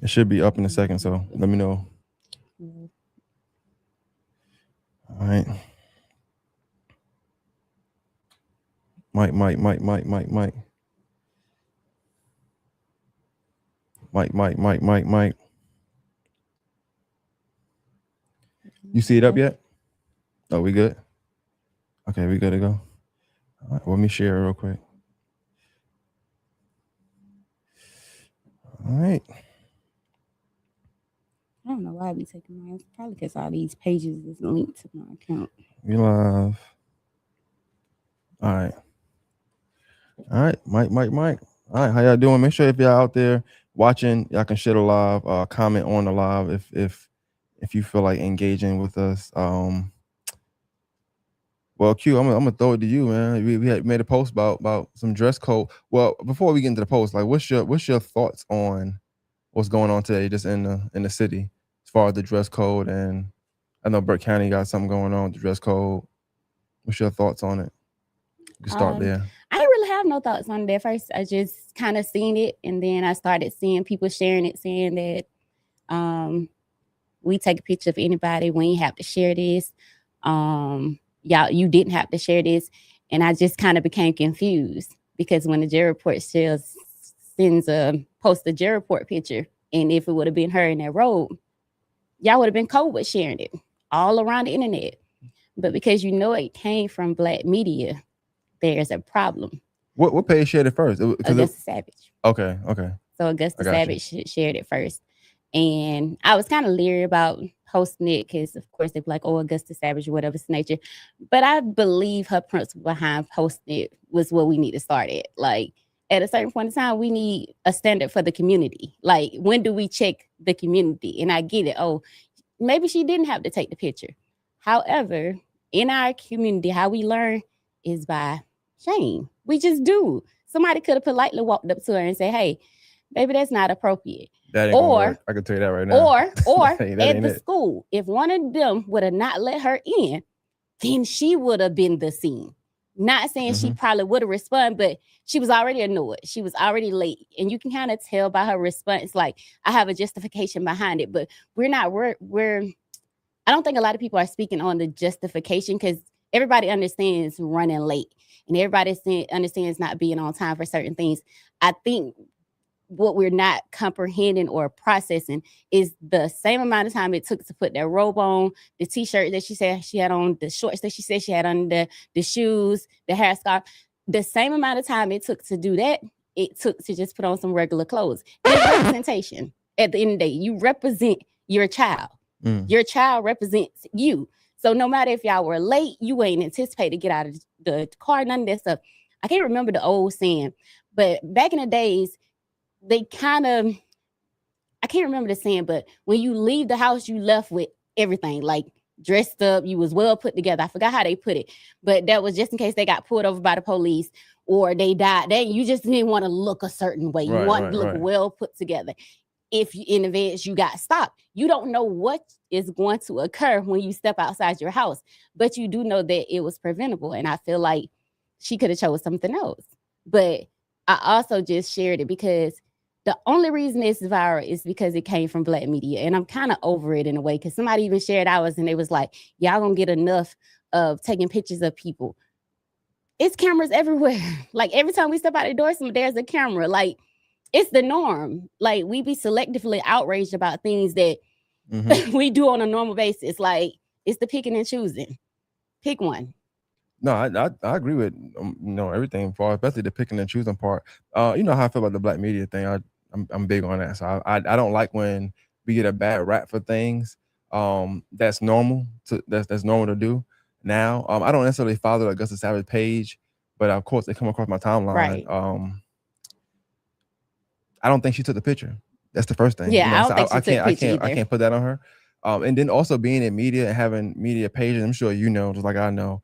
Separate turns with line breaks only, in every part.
It should be up in a second, so let me know. All right. Mike. You see it up yet? Oh, we good? Okay, we good to go. All right, let me share it real quick. All right.
I don't know why I be taking mine. It's probably because all these pages is linked to my account.
We live. All right. All right, Mike. All right, how y'all doing? Make sure if y'all out there watching, y'all can share the live, comment on the live if you feel like engaging with us. Well, Q, I'm gonna throw it to you, man. We had made a post about some dress code. Well, before we get into the post, like, what's your thoughts on what's going on today, just in the city, as far as the dress code? And I know Burke County got something going on with the dress code. What's your thoughts on it? You can start
Um,
there.
I didn't really have no thoughts on it at first. I just kind of seen it, and then I started seeing people sharing it, saying that we take a picture of anybody. We ain't have to share this. Y'all, you didn't have to share this, and I just kind of became confused because when the jail report sends a post a jail report picture, and if it would have been her in that robe, y'all would have been cold with sharing it all around the internet. But because you know it came from Black media, there's a problem.
What page shared it first?
Augusta Savage.
Okay.
So Augusta Savage shared it first. And I was kind of leery about posting it because, of course, they'd be like, oh, Augusta Savage or whatever it's nature. But I believe her principle behind posting it was what we need to start at. Like, at a certain point in time, we need a standard for the community. Like, when do we check the community? And I get it. Oh, maybe she didn't have to take the picture. However, in our community, how we learn is by shame. We just do. Somebody could have politely walked up to her and said, hey, baby, that's not appropriate.
That ain't gonna work. I can tell you that right now.
Or at the school, if one of them would have not let her in, then she would have been the scene. Not saying she probably would have responded, but she was already annoyed. She was already late. And you can kind of tell by her response, like, I have a justification behind it, but we're I don't think a lot of people are speaking on the justification because everybody understands running late and everybody understands not being on time for certain things. I think what we're not comprehending or processing is the same amount of time it took to put that robe on, the t-shirt that she said she had on, the shorts that she said she had on, the shoes, the hairstyle. The same amount of time it took to do that, it took to just put on some regular clothes. It's representation. At the end of the day, you represent your child. Your child represents you. So no matter if y'all were late, you ain't anticipated to get out of the car, none of that stuff. I can't remember the old saying, but back in the days, they kind of, I can't remember the saying, but when you leave the house, you left with everything, like dressed up, you was well put together. I forgot how they put it, but that was just in case they got pulled over by the police or they died. You just didn't want to look a certain way. You wanted to look well put together. If you, in advance you got stopped, you don't know what is going to occur when you step outside your house, but you do know that it was preventable. And I feel like she could have chose something else. But I also just shared it because the only reason it's viral is because it came from Black media. And I'm kind of over it in a way because somebody even shared ours and they was like, y'all gonna get enough of taking pictures of people. It's cameras everywhere. Like every time we step out the door, there's a camera. Like, it's the norm. Like we be selectively outraged about things that we do on a normal basis. Like it's the picking and choosing. Pick one.
No, I agree with everything for especially the picking and choosing part. You know how I feel about the Black media thing. I'm big on that. So I don't like when we get a bad rap for things. That's normal that's normal to do now. I don't necessarily follow the Augusta Savage page, but of course they come across my timeline.
Right.
I don't think she took the picture. That's the first thing.
Yeah, I don't think she took the picture either.
I can't put that on her. And then also being in media and having media pages, I'm sure you know, just like I know.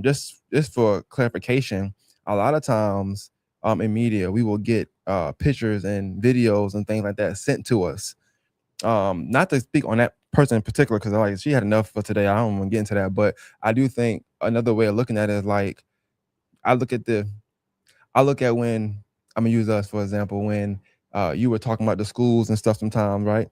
Just for clarification, a lot of times in media we will get pictures and videos and things like that sent to us. Not to speak on that person in particular because like she had enough for today. I don't want to get into that, but I do think another way of looking at it is like I look at when I'm gonna use us for example when You were talking about the schools and stuff sometimes, right?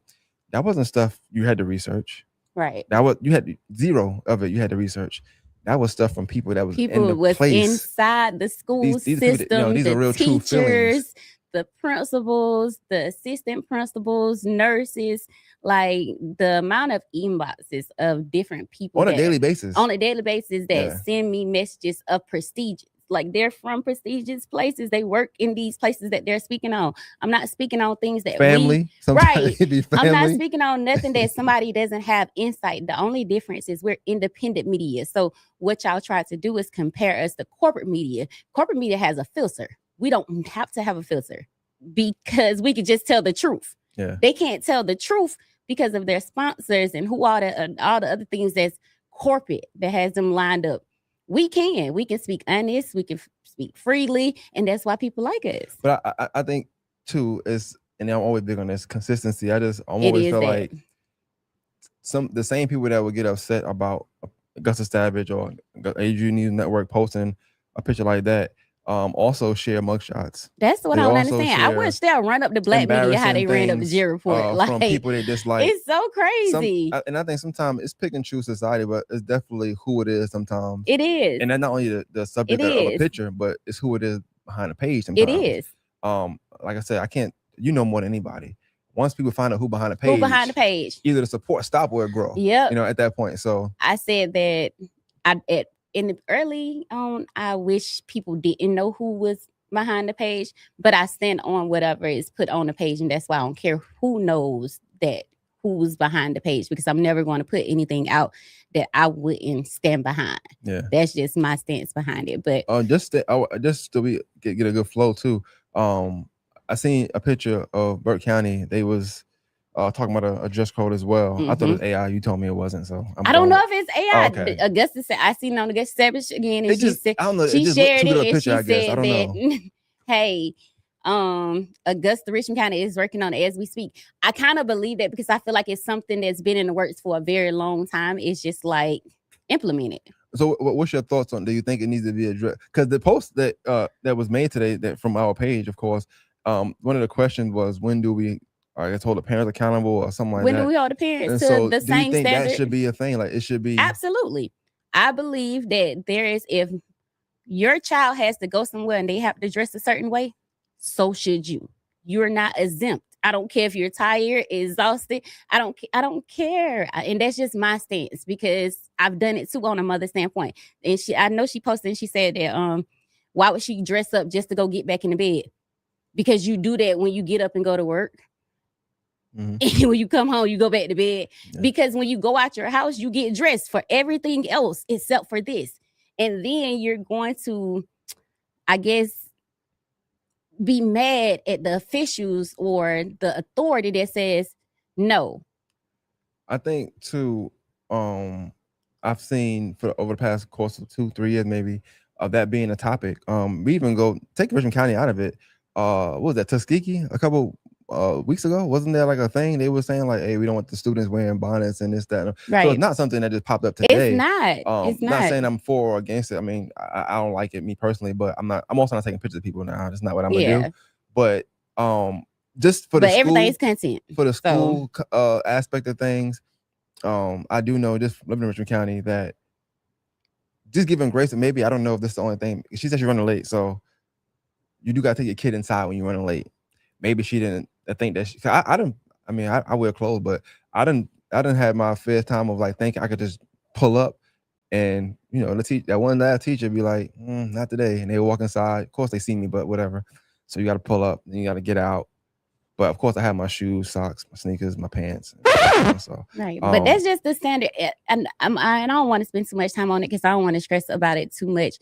That wasn't stuff you had to research.
Right.
That was, you had zero of it. You had to research. That was stuff from people that was in
People
the
was
place.
inside the school
These people, that,
system,
these are
the
real true feelings.
teachers, the principals, the assistant principals, nurses, like the amount of inboxes of different people
on a daily basis.
That send me messages of prestigious. Like they're from prestigious places. They work in these places that they're speaking on. I'm not speaking on things that
family.
Right.
Family.
I'm not speaking on nothing that somebody doesn't have insight. The only difference is we're independent media. So what y'all try to do is compare us to corporate media. Corporate media has a filter. We don't have to have a filter because we could just tell the truth.
Yeah.
They can't tell the truth because of their sponsors and who all the other things that's corporate that has them lined up. We can speak honest, we can speak freely, and that's why people like us.
But I think too is, and I'm always big on this consistency. I'm always feel like the same people that would get upset about Augusta Savage or AG News Network posting a picture like that, also share mugshots.
That's what I don't understand. I wish they'll run up the black media how they ran up the J report.
Like, from people they dislike.
It's so crazy.
And I think sometimes it's pick and choose society, but it's definitely who it is sometimes.
It is.
And that's not only the subject of a picture, but it's who it is behind the page sometimes.
It is.
Like I said, I can't, more than anybody. Once people find out who behind the page, either the support stop or it grow.
Yep.
At that point. So
I said that in the early on, I wish people didn't know who was behind the page, but I stand on whatever is put on the page, and that's why I don't care who knows that who's behind the page, because I'm never going to put anything out that I wouldn't stand behind.
Yeah,
that's just my stance behind it. But
just to get a good flow too. I seen a picture of Burke County. They was talking about a dress code as well. Mm-hmm. I thought it was AI. You told me it wasn't, so
I don't know if it's AI. Oh, okay. Augusta said, I seen on Augusta Savage again, and she said, I don't know, she shared it, and she said that, hey, Augusta, Richmond County is working on it as we speak. I kind of believe that because I feel like it's something that's been in the works for a very long time. It's just like implemented.
So what's your thoughts on, do you think it needs to be addressed? Because the post that was made today, that from our page, of course, one of the questions was, when do we hold the parents accountable or something like
that? When
do
we hold the parents to the same standard?
That should be a thing? Like, it should be?
Absolutely. I believe that if your child has to go somewhere and they have to dress a certain way, so should you. You're not exempt. I don't care if you're tired, exhausted. I don't care. And that's just my stance, because I've done it too on a mother's standpoint. And I know she posted and she said that why would she dress up just to go get back in the bed? Because you do that when you get up and go to work. Mm-hmm. And when you come home, you go back to bed. Yeah. Because when you go out your house, you get dressed for everything else except for this. And then you're going to, I guess, be mad at the officials or the authority that says no.
I think too, I've seen over the past course of 2-3 years maybe of that being a topic. We even take Richmond County out of it. What was that, Tuskegee a couple weeks ago? Wasn't there like a thing they were saying like, hey, we don't want the students wearing bonnets and this, that.
Right.
So it's not something that just popped up today.
It's not. It's not
saying I'm for or against it. I mean, I don't like it, me personally, but I'm also not taking pictures of people now. That's not what I'm gonna do. But just for the school,
everything's content
for the school aspect of things. I do know, just living in Richmond County, that just giving grace, and maybe, I don't know if this is the only thing. She said she's running late, so you do got to take your kid inside when you're running late. Maybe she didn't think that I wear clothes, but I didn't have my fair time of like thinking I could just pull up and, that one last teacher be like, not today. And they walk inside. Of course they see me, but whatever. So you got to pull up, and you got to get out. But of course I have my shoes, socks, my sneakers, my pants. So,
right. But that's just the standard. And I don't want to spend too much time on it because I don't want to stress about it too much.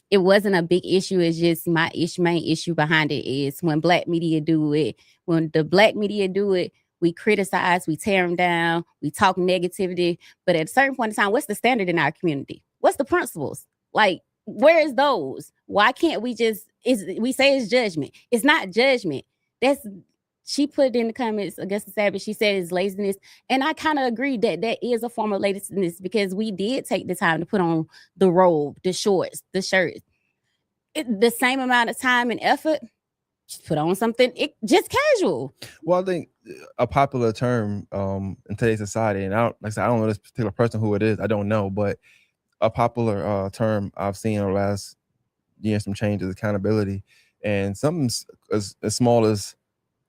It wasn't a big issue. It's just my main issue behind it is when black media do it. When the black media do it, we criticize, we tear them down, we talk negativity. But at a certain point in time, what's the standard in our community? What's the principles? Like, where is those? Why can't we we say it's judgment? It's not judgment. She put in the comments, Augusta Savage, she said it's laziness. And I kind of agree that is a form of laziness, because we did take the time to put on the robe, the shorts, the shirts. The same amount of time and effort, just put on something just casual.
Well, I think a popular term in today's society, and like I said, I don't know this particular person who it is. I don't know, but a popular term I've seen over the last year, some changes, accountability, and something as small as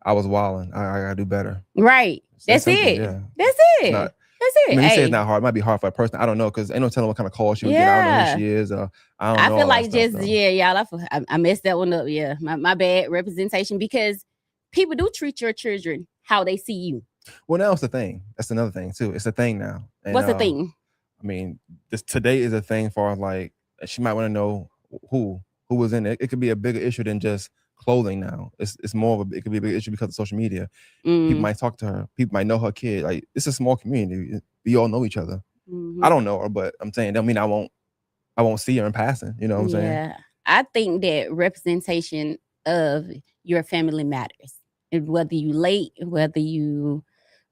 I was wilding. I gotta do better.
Right. That's
simple,
it.
yeah.
That's it.
Not,
That's it.
I mean, you say it's not hard. It might be hard for a person. I don't know, because ain't no telling what kind of call she would get. I don't know who she is. I don't know.
I feel
all
like
that
just
stuff,
y'all. I messed that one up. Yeah, my bad. Representation, because people do treat your children how they see you.
Well, now it's the thing. That's another thing too. It's a thing now. And,
what's the thing?
I mean, this today is a thing for, like, she might want to know who was in it. It could be a bigger issue than just clothing now. It's more of it could be a big issue because of social media. People might talk to her. People might know her kid. Like, it's a small community. We all know each other. I don't know her, but I'm saying, don't mean I won't see her in passing. You know what I'm saying?
Yeah. I think that representation of your family matters. And whether you late, whether you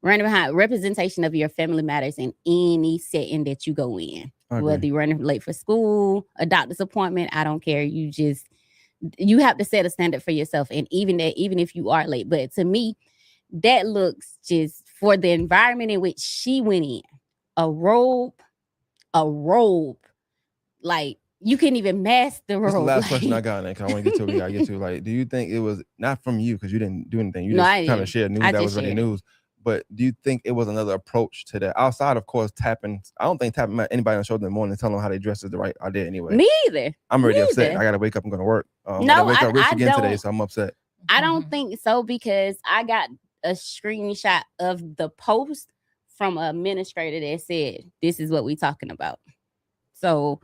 running behind, representation of your family matters in any setting that you go in. Whether you're running late for school, a doctor's appointment, I don't care. You have to set a standard for yourself. And even if you are late, but to me, that looks just for the environment in which she went in, a robe, like you can't even mask the robe.
This is the last question I got, Nick. I want to get to what we gotta get to. Like, do you think it was not from you, because you didn't do anything? You just kind of shared news that was already news. But do you think it was another approach to that? Outside, of course, tapping. I don't think tapping anybody on the shoulder in the morning and telling them how they dress is the right idea anyway.
Me either.
I'm already upset. I got to wake up and go to work. I wake up rich again today, so I'm upset.
I don't think so, because I got a screenshot of the post from an administrator that said, this is what we talking about. So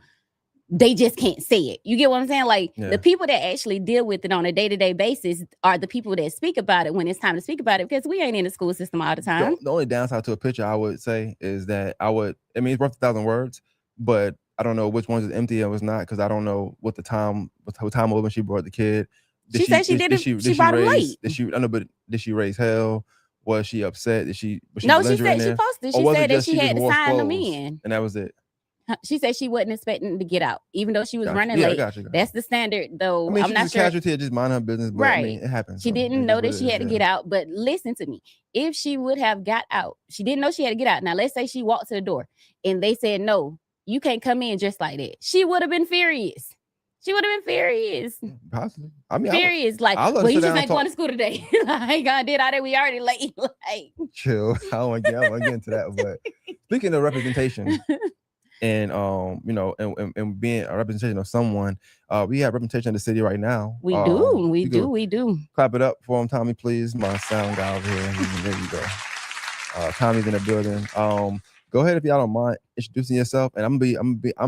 they just can't say it. You get what I'm saying? Like, the people that actually deal with it on a day-to-day basis are the people that speak about it when it's time to speak about it, because we ain't in the school system all the time.
The only downside to a picture, I would say, is that it's worth 1,000 words, but I don't know which ones is empty and was not, because I don't know what time was when she brought the kid.
She said she did it. She brought him late.
Did she raise hell? Was she upset? Was she
no, she said she posted. She said that she had to sign them in.
And that was it.
She said she wasn't expecting to get out, even though she was running late. Gotcha. That's the standard, though.
I mean, I'm not sure. Casualty, just mind her business, but right. I mean, it happens.
She didn't know that she had to get out. But listen to me. If she would have got out, she didn't know she had to get out. Now, let's say she walked to the door and they said, no, you can't come in just like that. She would have been furious.
Possibly. I mean,
furious. Well, you just ain't going to school today. I ain't gonna did all that. We already late.
Chill. I don't want to get into that. But speaking of representation. And and being a representation of someone, we have representation in the city right now.
We do.
Clap it up for him, Tommy, please. My sound guy over here. There you go. Tommy's in the building. Go ahead if y'all don't mind introducing yourself. And I'm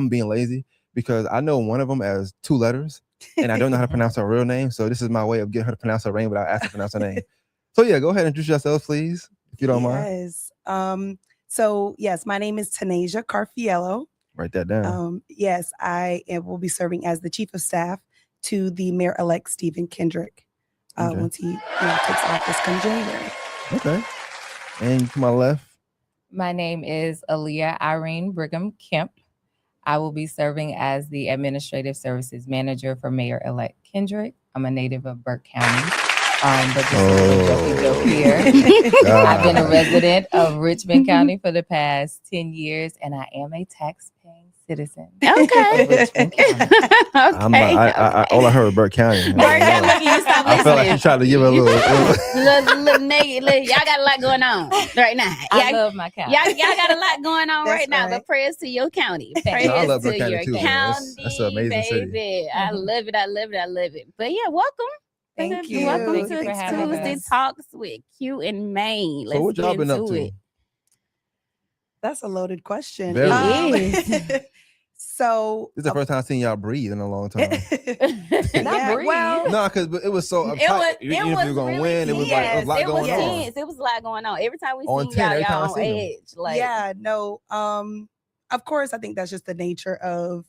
being lazy because I know one of them as 2 letters, and I don't know how to pronounce her real name. So this is my way of getting her to pronounce her name without asking to pronounce her name. So yeah, go ahead and introduce yourself, please, if you don't mind.
Yes. So, yes, my name is Tanasia Carfiello.
Write that down.
Yes, I will be serving as the Chief of Staff to the Mayor-elect Stephen Kendrick once he takes office come January.
Okay. And to my left?
My name is Aaliyah Irene Brigham Kemp. I will be serving as the Administrative Services Manager for Mayor-elect Kendrick. I'm a native of Burke County. But just a little joke here. I've been a resident of Richmond County for the past 10 years, and I am a tax-paying citizen.
Okay.
All I heard was Burke County. I felt like you tried to give a
little negative. Y'all got a lot going on right now.
I love my county.
Y'all got a lot going on right now, but prayers to your county. Prayers
I love Burke
to
County
your
too,
county,
that's an amazing
baby.
City.
I love it. But yeah, welcome.
Thank you.
Welcome to Tuesday Talks with Q and Maine. Let's
what y'all been up to?
That's a loaded question. So
this is the first time I've seen y'all breathe in a long time.
Not breathe.
Well,
no, because it was so uptight. You knew you were gonna win. It was like a lot going on.
It was a lot going on. Every time we see
y'all
on edge.
Of course, I think that's just the nature of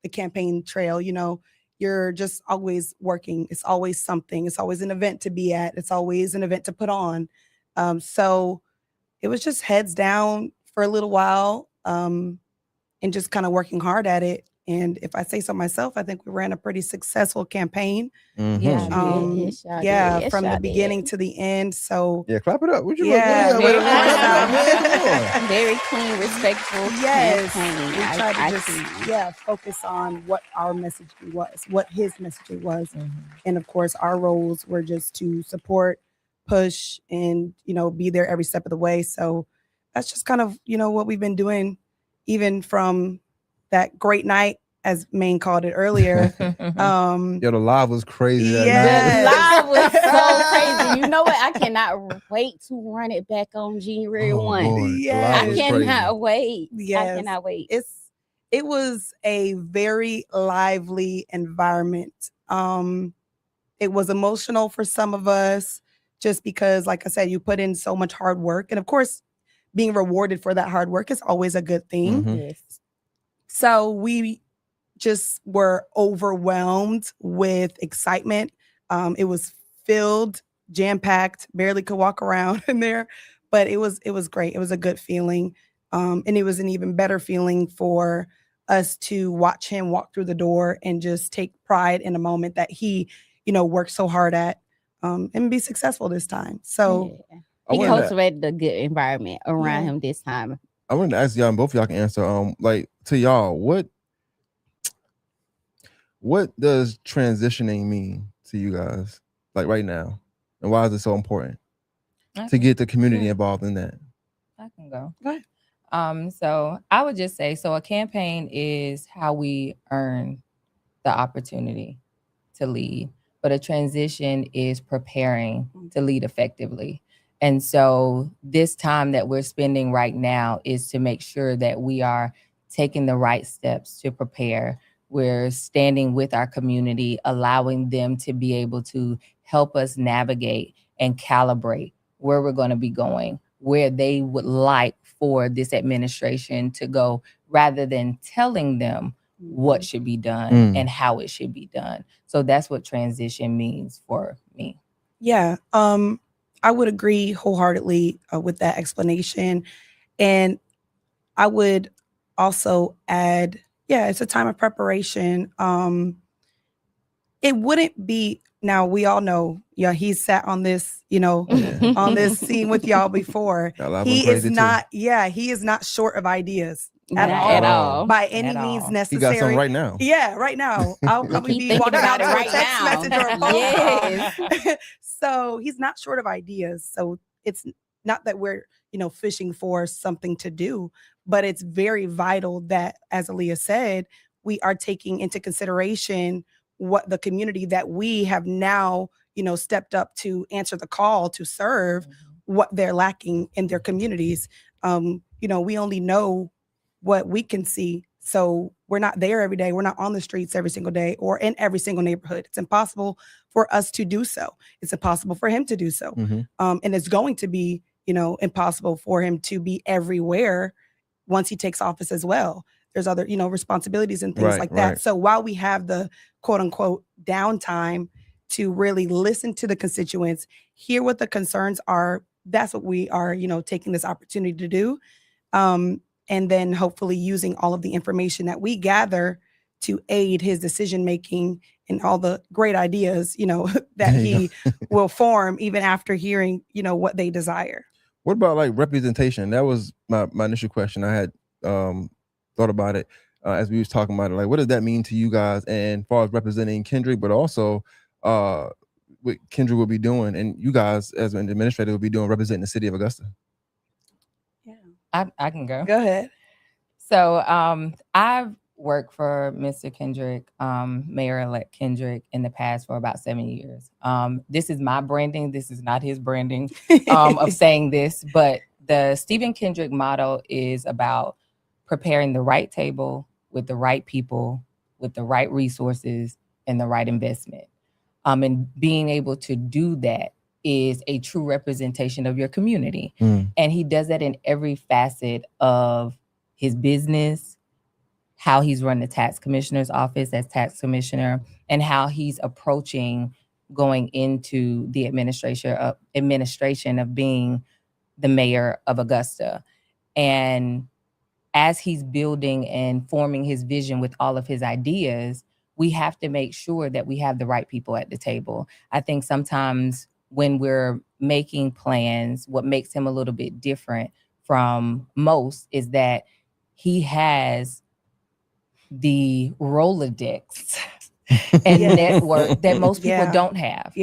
the campaign trail. You're just always working. It's always something. It's always an event to be at. It's always an event to put on. So it was just heads down for a little while and just kind of working hard at it. And if I say so myself, I think we ran a pretty successful campaign.
Yeah,
From the beginning to the end. So
yeah, clap it up. What you
yeah,
look? Yeah,
very clean, respectful campaign.
We tried to just focus on what our messaging was, what his messaging was, and of course our roles were just to support, push, and be there every step of the way. So that's just kind of what we've been doing, even from that great night, as Maine called it earlier.
The live was crazy.
The live was so crazy. You know what? I cannot wait to run it back on January 1.
Yes.
I cannot wait.
Yes.
I cannot wait.
It was a very lively environment. It was emotional for some of us, just because, like I said, you put in so much hard work, and of course, being rewarded for that hard work is always a good thing.
Yes.
So we just were overwhelmed with excitement. It was filled, jam-packed, barely could walk around in there, but it was great. It was a good feeling. And it was an even better feeling for us to watch him walk through the door and just take pride in a moment that he, worked so hard at, and be successful this time. So
he cultivated a good environment around him this time.
I wanted to ask y'all, and both of y'all can answer. Like, to y'all, what does transitioning mean to you guys, like right now, and why is it so important to get the community involved in that?
I can go.
Go ahead.
So I would just say, so a campaign is how we earn the opportunity to lead, but a transition is preparing to lead effectively. And so this time that we're spending right now is to make sure that we are taking the right steps to prepare. We're standing with our community, allowing them to be able to help us navigate and calibrate where we're going to be going, where they would like for this administration to go, rather than telling them what should be done and how it should be done. So that's what transition means for me.
Yeah. I would agree wholeheartedly with that explanation. And I would also add, it's a time of preparation. It wouldn't be, now we all know, he's sat on this, on this scene with y'all before. He is not short of ideas at all. By any means necessary.
He got some right now.
Yeah, right now. I'll probably be walking out
right
a text
now.
message or a phone call. So he's not short of ideas. So it's not that we're, fishing for something to do, but it's very vital that, as Aaliyah said, we are taking into consideration what the community that we have now, stepped up to answer the call to serve, what they're lacking in their communities. We only know what we can see. So we're not there every day. We're not on the streets every single day or in every single neighborhood. It's impossible for us to do so. It's impossible for him to do so. And it's going to be, impossible for him to be everywhere once he takes office as well. There's other, responsibilities and things like that. Right. So while we have the quote unquote downtime to really listen to the constituents, hear what the concerns are, that's what we are, taking this opportunity to do. And then hopefully using all of the information that we gather to aid his decision-making and all the great ideas, that he will form even after hearing, what they desire.
What about like representation? That was my initial question. I had thought about it as we was talking about it. Like, what does that mean to you guys? And as far as representing Kendrick, but also what Kendrick will be doing, and you guys as an administrator will be doing, representing the city of Augusta.
Yeah, I can go.
Go ahead.
So I've worked for Mr. Kendrick, Mayor-elect Kendrick, in the past for about 7 years. This is my branding. This is not his branding of saying this, but the Stephen Kendrick motto is about preparing the right table with the right people, with the right resources and the right investment. And being able to do that is a true representation of your community. And he does that in every facet of his business, how he's run the tax commissioner's office as tax commissioner, and how he's approaching going into the administration of being the mayor of Augusta. And as he's building and forming his vision with all of his ideas, we have to make sure that we have the right people at the table. I think sometimes when we're making plans, what makes him a little bit different from most is that he has the Rolodex and network that most people don't have.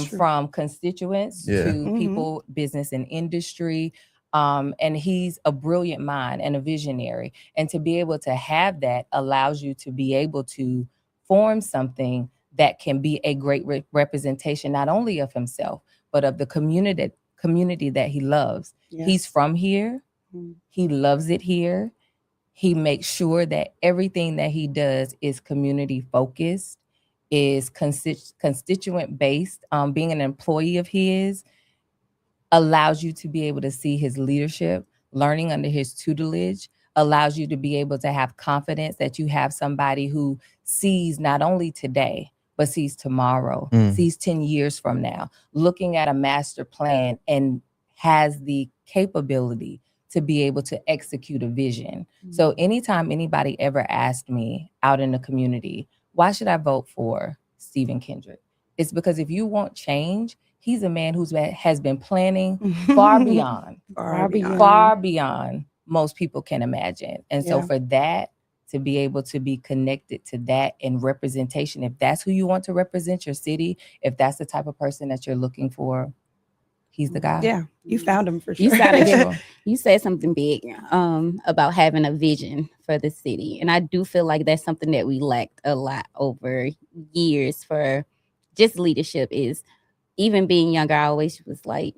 From constituents to people, business and industry. And he's a brilliant mind and a visionary. And to be able to have that allows you to be able to form something that can be a great representation, not only of himself, but of the community that he loves. He's from here. He loves it here. He makes sure that everything that he does is community focused, is constituent based. Being an employee of his allows you to be able to see his leadership. Learning under his tutelage allows you to be able to have confidence that you have somebody who sees not only today, but sees tomorrow, sees 10 years from now, looking at a master plan and has the capability to be able to execute a vision. So anytime anybody ever asked me out in the community, why should I vote for Stephen Kendrick? It's because if you want change, he's a man who has been planning far beyond most people can imagine. And so for that, to be able to be connected to that and representation, if that's who you want to represent your city, if that's the type of person that you're looking for, he's the guy.
Yeah, you found him for sure.
You said something big about having a vision for the city. And I do feel like that's something that we lacked a lot over years for just leadership. Is even being younger, I always was like,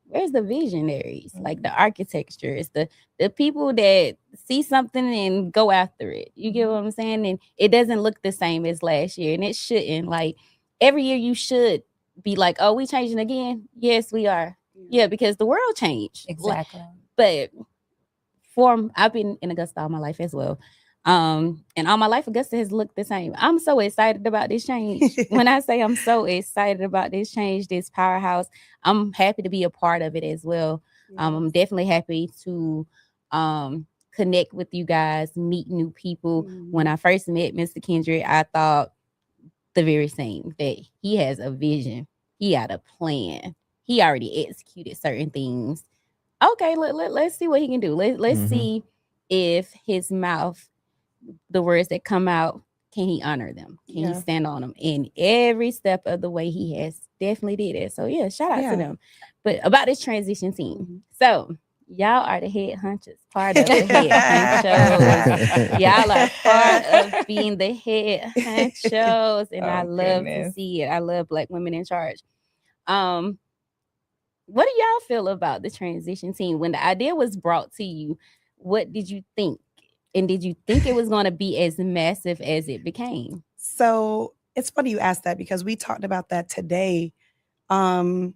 where's the visionaries? Like the architecture, it's the people that see something and go after it. You get what I'm saying? And it doesn't look the same as last year, and it shouldn't. Like every year you should be like, oh, we changing again? Yes, we are. Yeah, because the world changed.
Exactly.
But I've been in Augusta all my life as well. And all my life, Augusta has looked the same. I'm so excited about this change. When I say I'm so excited about this change, this powerhouse, I'm happy to be a part of it as well. I'm definitely happy to connect with you guys, meet new people. When I first met Mr. Kendrick, I thought the very same, that he has a vision. He had a plan. He already executed certain things. Okay, let's see what he can do. Let's see if his mouth, the words that come out, can he honor them? Can he stand on them? And every step of the way he has definitely did it. So yeah, shout out to them. But about this transition team. So y'all are the head hunchers, part of the head honchos. Y'all are part of being the head honchos. And I love to see it. I love Black women in charge. What do y'all feel about the transition team? When the idea was brought to you, what did you think? And did you think it was going to be as massive as it became?
So it's funny you asked that, because we talked about that today. So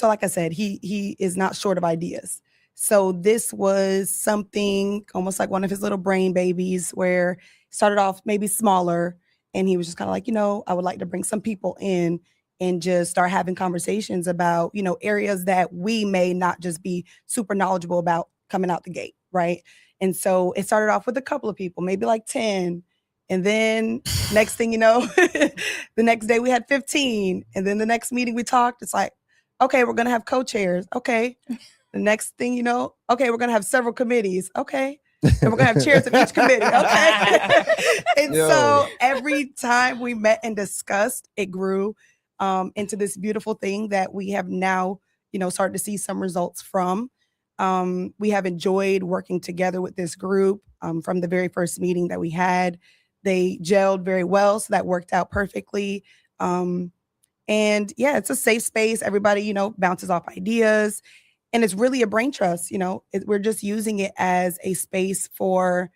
like I said, he is not short of ideas. So this was something almost like one of his little brain babies, where it started off maybe smaller, and he was just kind of like, I would like to bring some people in and just start having conversations about, areas that we may not just be super knowledgeable about coming out the gate, right? And so it started off with a couple of people, maybe like 10. And then next thing you know, the next day we had 15. And then the next meeting we talked, it's like, okay, we're going to have co-chairs. Okay. The next thing you know, okay, we're going to have several committees. Okay. And we're going to have chairs of each committee. Okay. And so every time we met and discussed, it grew into this beautiful thing that we have now, started to see some results from. We have enjoyed working together with this group from the very first meeting that we had. They gelled very well, so that worked out perfectly. And yeah, it's a safe space. Everybody, bounces off ideas, and it's really a brain trust. We're just using it as a space for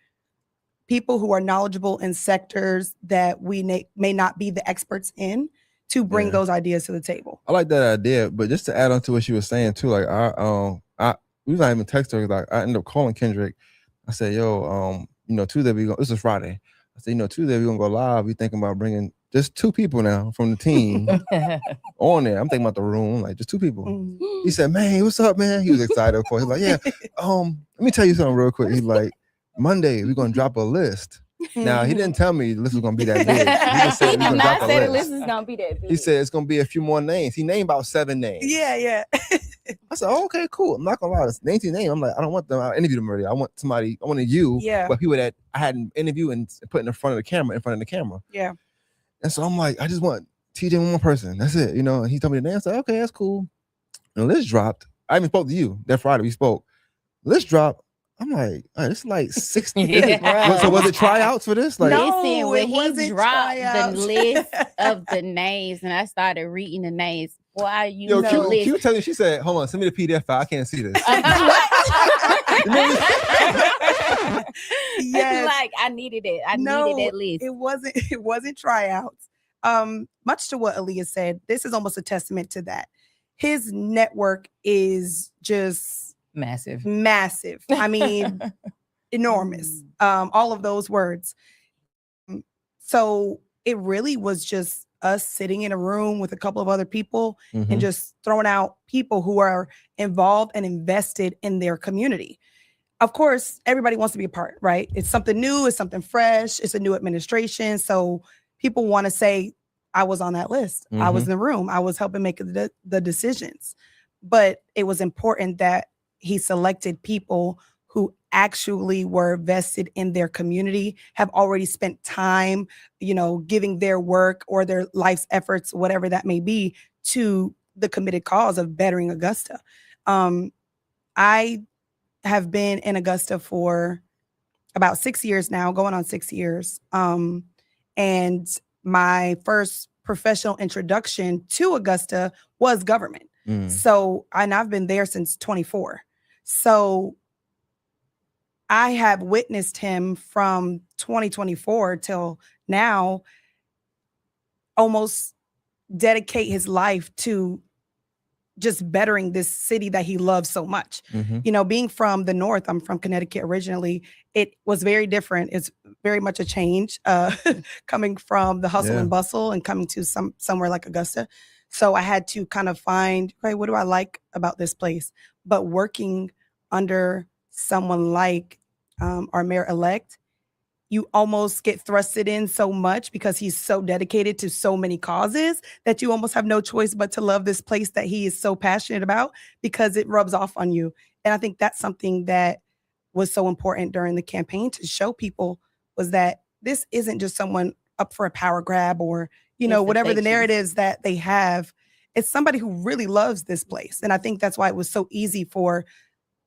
people who are knowledgeable in sectors that we may not be the experts in, to bring those ideas to the table.
I like that idea, but just to add on to what she was saying too, like we was not even texting her. Like I ended up calling Kendrick. I said, "Yo, Tuesday we go. This is Friday. I said, Tuesday we gonna go live. We thinking about bringing just 2 people now from the team on there. I'm thinking about the room, like just 2 people. He said, "Man, what's up, man?" He was excited, of course. He's like, "Yeah, let me tell you something real quick." He's like, "Monday, we're gonna drop a list." Now he didn't tell me the list was gonna be that big. He just said
He
we're
did
gonna
not
drop a
say the
list.
list is gonna be that big.
He said it's gonna be a few more names. He named about 7 names.
Yeah.
I said, oh, okay, cool. I'm not gonna lie. This name to name. I'm like, I don't want them. I interviewed them already. I want somebody. I wanted you.
Yeah.
But people that I hadn't interviewed and put in front of the camera.
Yeah.
And so I'm like, I just want TJ one more person. That's it. You know. And he told me the name. I said, okay, that's cool. And the list dropped. I even spoke to you that Friday. We spoke. List dropped. I'm like, it's like 60. So was it tryouts for this? Like,
listen, when he
wasn't
dropped
tryouts.
the list of the names, and I started reading the names. Why you
Q
list?
tell you, she said, hold on, send me the PDF file. I can't see this.
Yes.
Like I needed it. I needed that list.
It wasn't tryouts. Much to what Aaliyah said, this is almost a testament to that. His network is just
massive.
I mean, enormous. All of those words. So it really was just us sitting in a room with a couple of other people and just throwing out people who are involved and invested in their community. Of course, everybody wants to be a part, right? It's something new, it's something fresh, it's a new administration. So people want to say, I was on that list. I was in the room. I was helping make the decisions. But it was important that he selected people who actually were vested in their community, have already spent time, giving their work or their life's efforts, whatever that may be, to the committed cause of bettering Augusta. I have been in Augusta for about 6 years now, going on 6 years. And my first professional introduction to Augusta was government. So, and I've been there since 24. So I have witnessed him from 2024 till now almost dedicate his life to just bettering this city that he loves so much. Being from the North, I'm from Connecticut originally, it was very different. It's very much a change coming from the hustle and bustle and coming to somewhere like Augusta. So I had to kind of find, okay, what do I like about this place? But working under someone like our mayor-elect, you almost get thrusted in so much because he's so dedicated to so many causes that you almost have no choice but to love this place that he is so passionate about because it rubs off on you. And I think that's something that was so important during the campaign to show people was that this isn't just someone up for a power grab or, whatever the narratives that they have. It's somebody who really loves this place. And I think that's why it was so easy for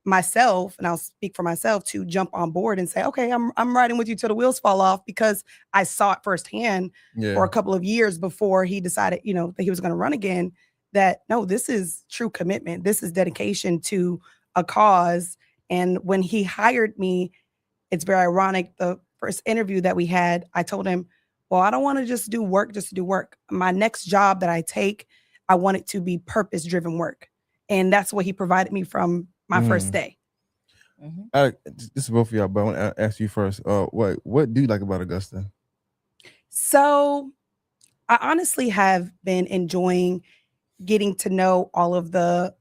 myself, and I'll speak for myself, to jump on board and say, okay, I'm riding with you till the wheels fall off, because I saw it firsthand for a couple of years before he decided, that he was going to run again, that no, this is true commitment. This is dedication to a cause. And when he hired me, it's very ironic. The first interview that we had, I told him, well, I don't want to just do work just to do work. My next job that I take, I want it to be purpose-driven work. And that's what he provided me from my first day.
This is both of y'all, but I want to ask you first. What do you like about Augusta?
So I honestly have been enjoying getting to know all of the,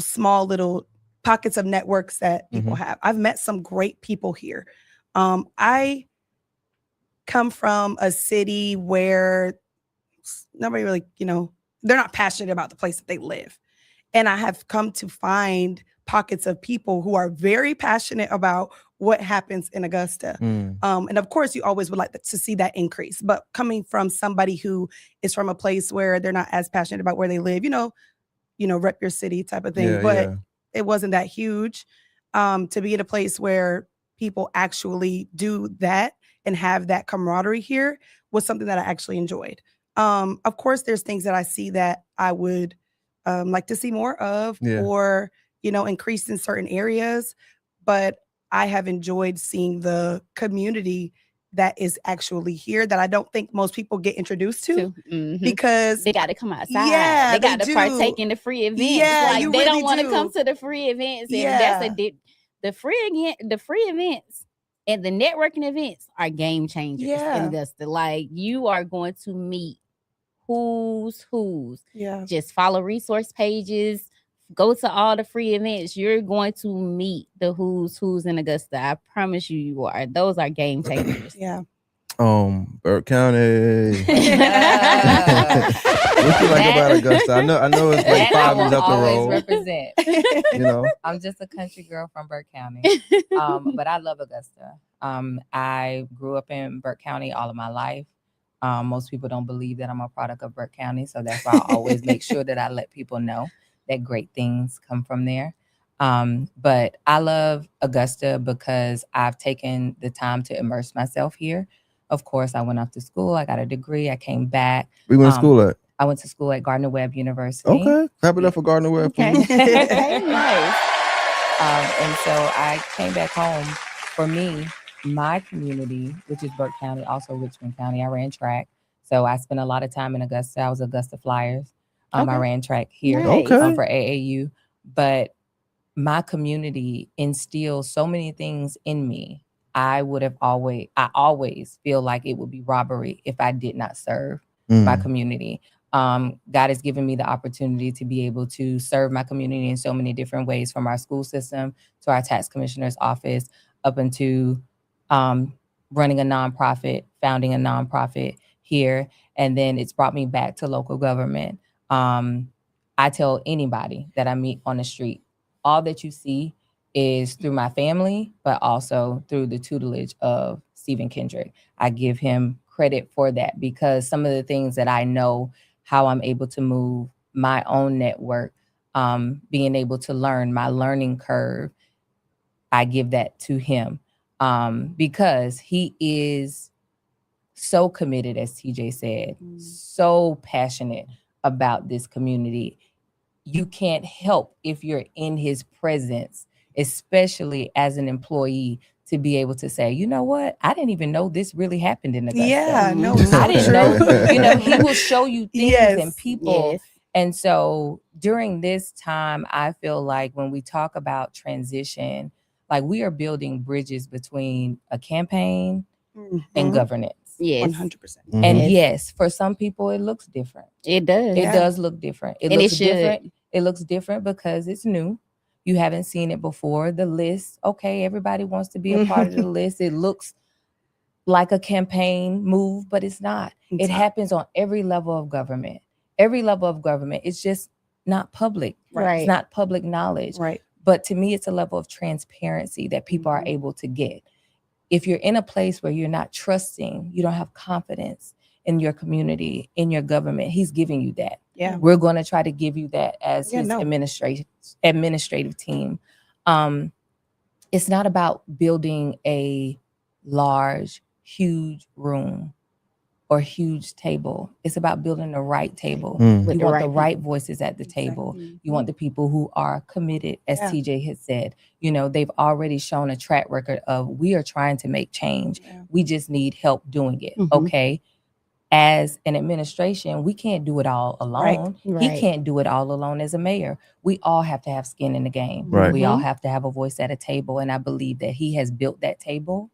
small little pockets of networks that people have. I've met some great people here. I come from a city where nobody really, they're not passionate about the place that they live. And I have come to find pockets of people who are very passionate about what happens in Augusta. And of course, you always would like to see that increase. But coming from somebody who is from a place where they're not as passionate about where they live, rep your city type of thing. It wasn't that huge. To be in a place where people actually do that and have that camaraderie here was something that I actually enjoyed. Of course, there's things that I see that I would like to see more of, or, increase in certain areas. But I have enjoyed seeing the community that is actually here that I don't think most people get introduced to because
they got to come outside. They got to partake in the free events. They really don't want to come to the free events. And that's the free events And the networking events are game changers in Augusta. Like, you are going to meet who's.
Yeah.
Just follow resource pages. Go to all the free events. You're going to meet the who's in Augusta. I promise you are. Those are game changers.
Yeah.
Burke County. What you like about Augusta? I know it's like 5 years up the road.
Represent.
You know,
I'm just a country girl from Burke County, but I love Augusta. I grew up in Burke County all of my life. Most people don't believe that I'm a product of Burke County, so that's why I always make sure that I let people know that great things come from there. But I love Augusta because I've taken the time to immerse myself here. Of course, I went off to school. I got a degree. I came back.
We went to school at?
I went to school at Gardner-Webb University.
Okay. Clap it up for Gardner-Webb.
Okay. Okay, nice.
And so I came back home. For me, my community, which is Burke County, also Richmond County, I ran track. So I spent a lot of time in Augusta. I was Augusta Flyers. I ran track here for AAU. But my community instills so many things in me. I always feel like it would be robbery if I did not serve my community. God has given me the opportunity to be able to serve my community in so many different ways, from our school system to our tax commissioner's office, up into running a nonprofit, founding a nonprofit here. And then it's brought me back to local government. I tell anybody that I meet on the street, all that you see is through my family, but also through the tutelage of Stephen Kendrick. I give him credit for that, because some of the things that I know, how I'm able to move my own network, being able to learn, my learning curve, I give that to him, because he is so committed, as TJ said, so passionate about this community. You can't help, if you're in his presence, especially as an employee, to be able to say, you know what? I didn't even know this really happened in Augusta.
Yeah, no,
I didn't know. He will show you things and people.
Yes.
And so during this time, I feel like when we talk about transition, like, we are building bridges between a campaign and governance.
Yes.
100%.
And yes, for some people, it looks different.
It does.
It does look different. It
And
looks
it should.
different. It looks different because it's new. You haven't seen it before. The list, okay, everybody wants to be a part of the list. It looks like a campaign move, but it's not. It happens on every level of government. Every level of government. It's just not public.
Right.
It's not public knowledge.
Right.
But to me, it's a level of transparency that people are able to get. If you're in a place where you're not trusting, you don't have confidence in your community, in your government, he's giving you that.
Yeah.
We're going to try to give you that as his administrative team. It's not about building a large, huge room or huge table. It's about building the right table. You want the right voices at the table. You want the people who are committed, as TJ has said. You know, they've already shown a track record of, we are trying to make change. We just need help doing it. Okay. As an administration, we can't do it all alone.
Right.
He can't do it all alone as a mayor. We all have to have skin in the game.
Right.
We all have to have a voice at a table. And I believe that he has built that table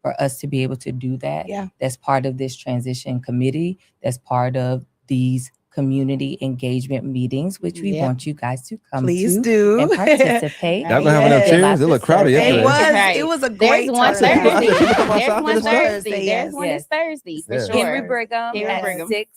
for us to be able to do that. That's part of this transition committee. That's part of these community engagement meetings, which we want you guys to come
to
and participate.
Y'all gonna have enough chairs? It looked crowded yesterday.
It was a great
There's one
turnout.
Thursday. There's one this Thursday for sure.
Henry Brigham at 6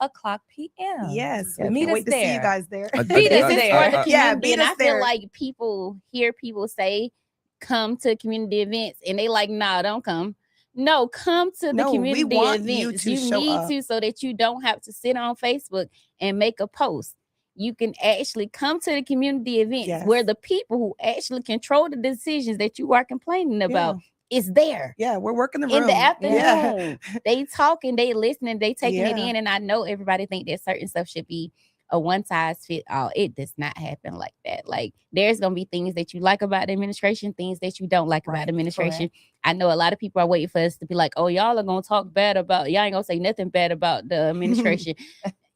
o'clock p.m.
Yes.
Meet us
wait to see you
there.
guys there.
Meet us there.
Yeah,
And
meet
I
us
feel
there.
like people hear people say, come to community events, and they like, nah, don't come. No, come to the
No, we
community
want
events.
you to show
need
up.
to, so that you don't have to sit on Facebook and make a post. You can actually come to the community events where the people who actually control the decisions that you are complaining about is there.
Yeah, we're working the room.
In the afternoon.
Yeah.
They talking, they listening, they taking it in. And I know everybody think that certain stuff should be a one size fit all. It does not happen like that. Like, there's gonna be things that you like about the administration, things that you don't like about the administration. I know a lot of people are waiting for us to be like, oh, y'all are gonna talk bad about, y'all ain't gonna say nothing bad about the administration.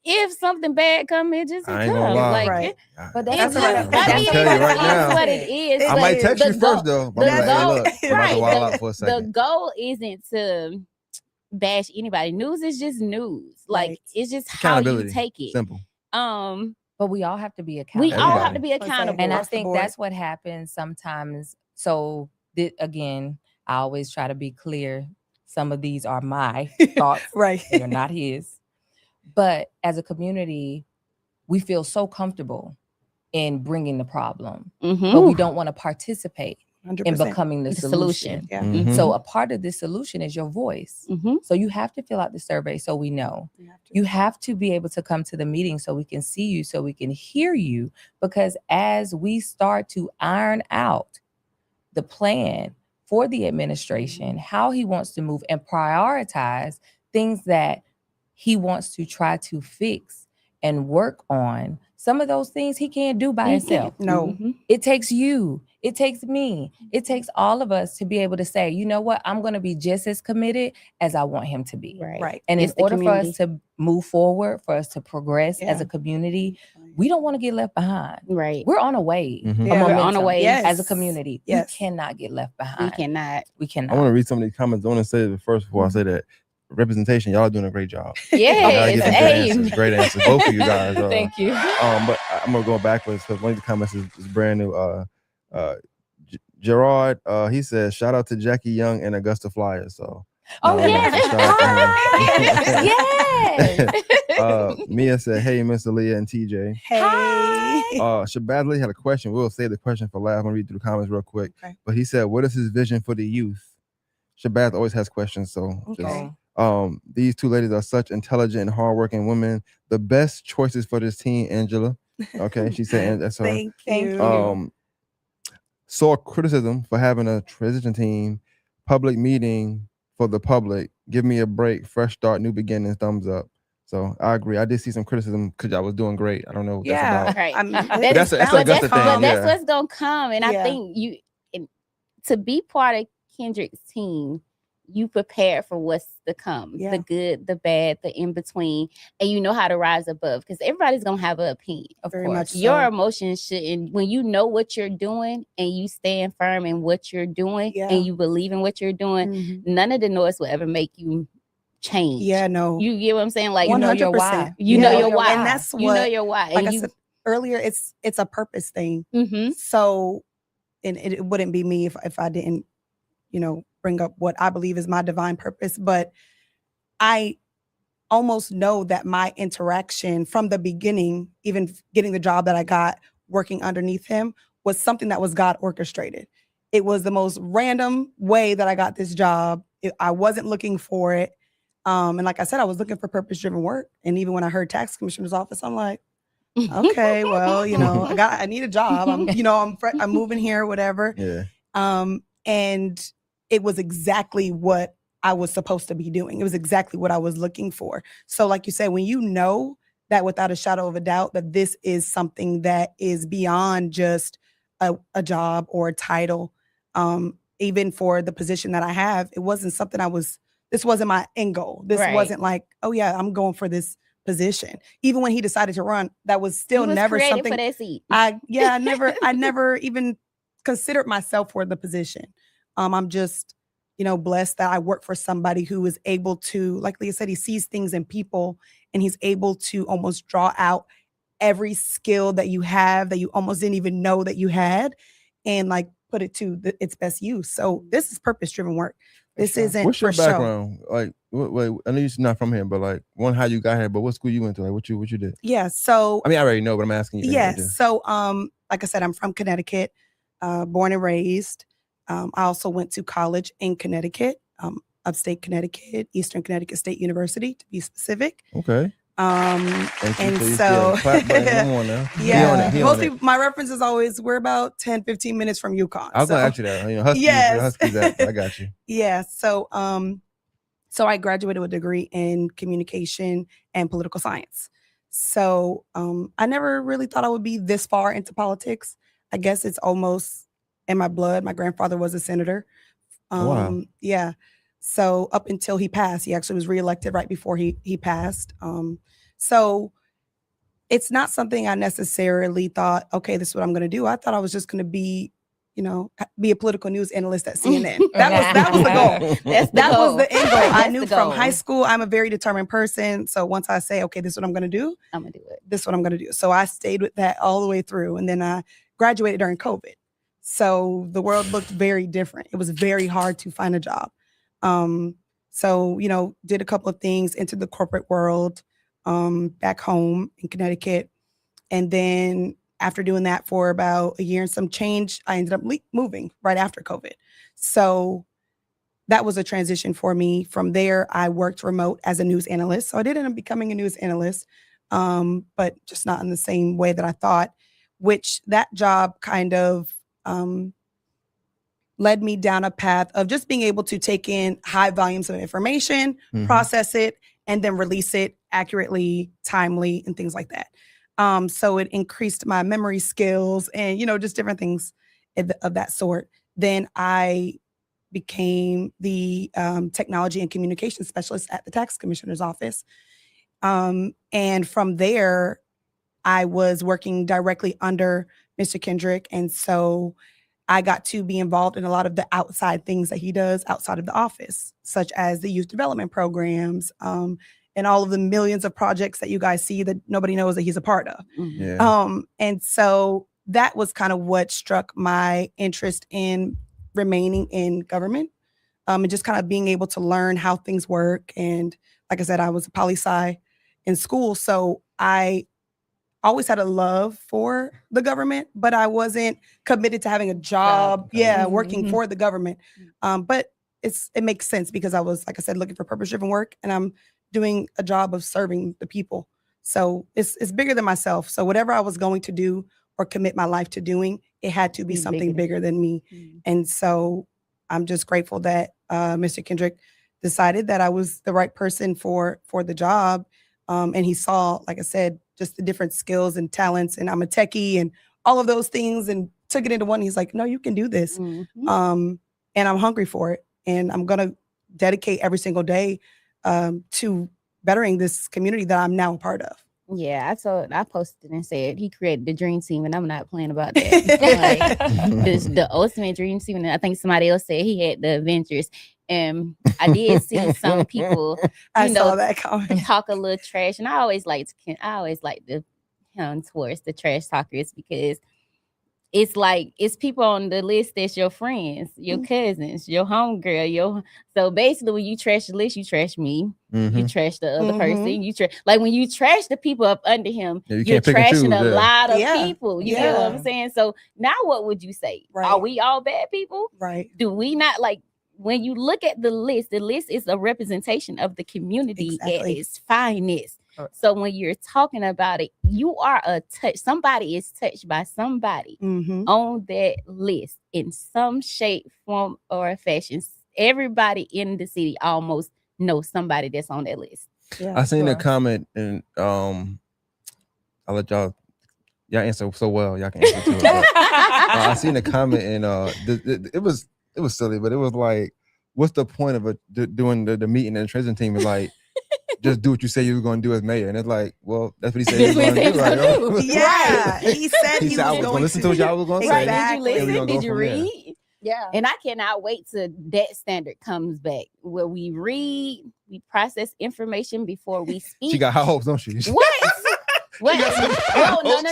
if something bad come, it just
I ain't gonna lie.
like
Right.
But
it's
that's
just,
right.
I
I'm
mean,
tell you right
it's
now.
what it is.
I
I
but
might text you
the
first
goal-
though. But I'm
the
like, hey,
goal-
look, I'm about to
right,
wild out for a
the
second.
goal isn't to bash anybody. News is just news. Like
Right.
it's just how you
Accountability.
take it.
Simple.
But we all have to be
We
accountable.
all have
Everybody.
to be
Let's say,
accountable.
And I
across the
think
board.
that's what happens sometimes. So again, I always try to be clear. Some of these are my thoughts.
Right.
They are not his. But as a community, we feel so comfortable in bringing the problem,
Mhm.
but we don't want to participate
100%.
in becoming the
The
solution.
solution.
Yeah.
Mhm.
So a part of this solution is your voice.
Mhm.
So you have to fill out the survey so we know.
You have to.
You have to be able to come to the meeting so we can see you, so we can hear you. Because as we start to iron out the plan for the administration, how he wants to move and prioritize things that he wants to try to fix and work on, some of those things he can't do by
He
himself.
can't.
No.
Mhm.
It takes you. It takes me. It takes all of us to be able to say, you know what, I'm going to be just as committed as I want him to be.
Right.
And
It's
in
the
order for
community.
us to move forward, for us to progress as
Yeah.
a community, we don't want to get left behind.
Right.
We're on a wave.
Mhm.
A
Yeah.
We're on a
momentum
wave.
Yes.
as a community.
Yes.
We cannot get left
We
behind.
cannot.
We
I
cannot.
want to read some of these comments. I want to say it first before I say that. Representation, y'all are doing a great job. Y'all
Yes.
giving good answers, great answers. Both of you guys.
Thank you.
But I'm gonna go backwards because one of the comments is brand new. Gerard, he says, shout out to Jackie Young and Augusta Flyers. So
Oh,
yes.
shout out to him.
Yes.
Mia said, hey, Miss Aaliyah and TJ.
Hey.
Shabazz had a question. We'll save the question for last. I'm gonna read through the comments real quick.
Okay.
But he said, what is his vision for the youth? Shabazz always has questions. So
Okay.
these two ladies are such intelligent and hardworking women. The best choices for this team, Angela. Okay, she said, and that's her.
Thank you.
Saw criticism for having a transition team, public meeting for the public. Give me a break, fresh start, new beginnings, thumbs up. So I agree. I did see some criticism because I was doing great. I don't know what
Yeah.
that's about.
Right.
I mean,
But
it
that's an
sounds
Augusta thing,
calm.
But that's
yeah.
what's gonna come. And I
Yeah.
think to be part of Kendrick's team, you prepare for what's to come.
Yeah.
The good, the bad, the in between, and you know how to rise above because everybody's gonna have an opinion.
Of
Very
course.
much so.
Your emotions shouldn't, when you know what you're doing and you stand firm in what you're doing
Yeah.
and you believe in what you're doing,
Mhm.
none of the noise will ever make you change.
Yeah, no.
You get what I'm saying? Like
You know your
100%.
why.
you know
Yeah.
your why.
And that's
you know
what,
your why.
like
And
I
you,
said earlier, it's a purpose thing.
Mhm.
So, and it wouldn't be me if I didn't, bring up what I believe is my divine purpose. But I almost know that my interaction from the beginning, even getting the job that I got, working underneath him, was something that was God orchestrated. It was the most random way that I got this job. I wasn't looking for it. And like I said, I was looking for purpose-driven work. And even when I heard tax commissioner's office, I'm like, okay, well, I need a job. I'm moving here, whatever.
Yeah.
And it was exactly what I was supposed to be doing. It was exactly what I was looking for. So like you said, when you know that without a shadow of a doubt that this is something that is beyond just a job or a title, even for the position that I have, it wasn't something this wasn't my end goal. This
Right.
wasn't like, oh yeah, I'm going for this position. Even when he decided to run, that was still
you was
never
created
something
for that seat.
I never even considered myself for the position. I'm just, blessed that I work for somebody who is able to, like Leah said, he sees things in people and he's able to almost draw out every skill that you have that you almost didn't even know that you had and like put it to its best use. So this is purpose-driven work. This
sure.
isn't
What's your
for show.
background? Like, wait, I know you're not from here, but like, how you got here, but what school you went to? Like, what you did?
Yeah. So
I mean, I already know, but I'm asking you.
yes. So, like I said, I'm from Connecticut, born and raised. I also went to college in Connecticut, upstate Connecticut, Eastern Connecticut State University, to be specific.
Okay.
And
Please,
so,
clap button. Come on now.
yeah,
He on
most
it.
people, my reference is always, we're about 10, 15 minutes from UConn.
I was gonna ask you that. Huskies,
Yes.
Huskies that, I got you.
Yeah. So, so I graduated with a degree in communication and political science. So, I never really thought I would be this far into politics. I guess it's almost in my blood. My grandfather was a senator.
Wow.
Yeah. So up until he passed, he actually was reelected right before he passed. So it's not something I necessarily thought, okay, this is what I'm going to do. I thought I was just going to be, be a political news analyst at CNN. That was the goal. That was the end goal. I knew from high school, I'm a very determined person. So once I say, okay, this is what I'm going to do,
I'm going to do it.
This is what I'm going to do. So I stayed with that all the way through. And then I graduated during COVID. So the world looked very different. It was very hard to find a job. So, did a couple of things, entered the corporate world back home in Connecticut. And then after doing that for about a year and some change, I ended up moving right after COVID. So that was a transition for me. From there, I worked remote as a news analyst. So I did end up becoming a news analyst, but just not in the same way that I thought, which that job kind of led me down a path of just being able to take in high volumes of information, process it, and then release it accurately, timely, and things like that. So it increased my memory skills and, just different things of that sort. Then I became the technology and communication specialist at the tax commissioner's office. And from there, I was working directly under Mr. Kendrick. And so I got to be involved in a lot of the outside things that he does outside of the office, such as the youth development programs, and all of the millions of projects that you guys see that nobody knows that he's a part of.
Yeah.
And so that was kind of what struck my interest in remaining in government, and just kind of being able to learn how things work. And like I said, I was a poli-sci in school, so I always had a love for the government, but I wasn't committed to having a job, working for the government. But it makes sense because I was, like I said, looking for purpose-driven work, and I'm doing a job of serving the people. So it's bigger than myself. So whatever I was going to do or commit my life to doing, it had to be something bigger than me. And so I'm just grateful that Mr. Kendrick decided that I was the right person for the job. And he saw, like I said, just the different skills and talents, and I'm a techie and all of those things, and took it into one. He's like, no, you can do this. And I'm hungry for it. And I'm going to dedicate every single day to bettering this community that I'm now a part of.
Yeah, I posted and said he created the dream team, and I'm not playing about that. Like, the ultimate dream team. And I think somebody else said he had the Avengers. And I did see some people,
saw that comment,
talk a little trash, and I always like to towards the trash talkers, because it's like it's people on the list that's your friends, your cousins, your homegirl, so basically when you trash the list, you trash me, you trash the other person, you trash, like when you trash the people up under him, you're trashing a lot of people. You get what I'm saying? So now what would you say? Right. Are we all bad people?
Right.
Do we not, like, when you look at the list is a representation of the community at its finest. So when you're talking about it, you are somebody is touched by somebody on that list in some shape, form, or fashion. Everybody in the city almost knows somebody that's on that list.
Yeah, I seen a comment, and I'll let y'all answer so well. Y'all can answer too. I seen a comment, and it was silly, but it was like, what's the point of doing the meeting and the transition team? Is like, just do what you say you were going to do as mayor. And it's like, well, that's what he said he was going to do. Right?
Yeah. He said he
I was going to listen to what y'all was going to say.
Did you listen? Did you read? Yeah. And I cannot wait till that standard comes back, where we read, we process information before we speak.
She got high hopes, don't she?
What?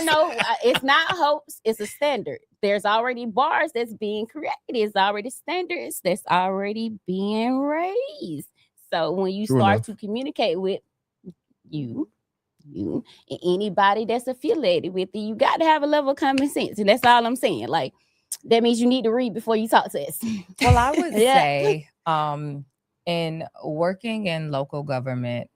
No. It's not hopes. It's a standard. There's already bars that's being created. There's already standards that's already being raised. So when you start to communicate with you and anybody that's affiliated with you, you got to have a level of common sense. And that's all I'm saying. Like, that means you need to read before you talk to us.
Well, I would say in working in local government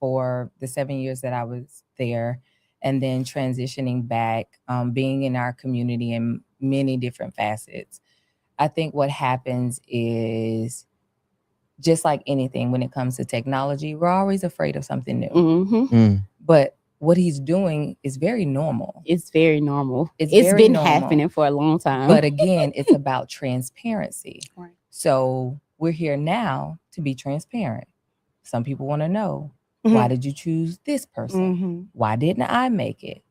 for the 7 years that I was there, and then transitioning back, being in our community in many different facets, I think what happens is, just like anything, when it comes to technology, we're always afraid of something new. But what he's doing is very normal.
It's very normal. It's been happening for a long time.
But again, it's about transparency. Right. So we're here now to be transparent. Some people want to know Why did you choose this person? Why didn't I make it?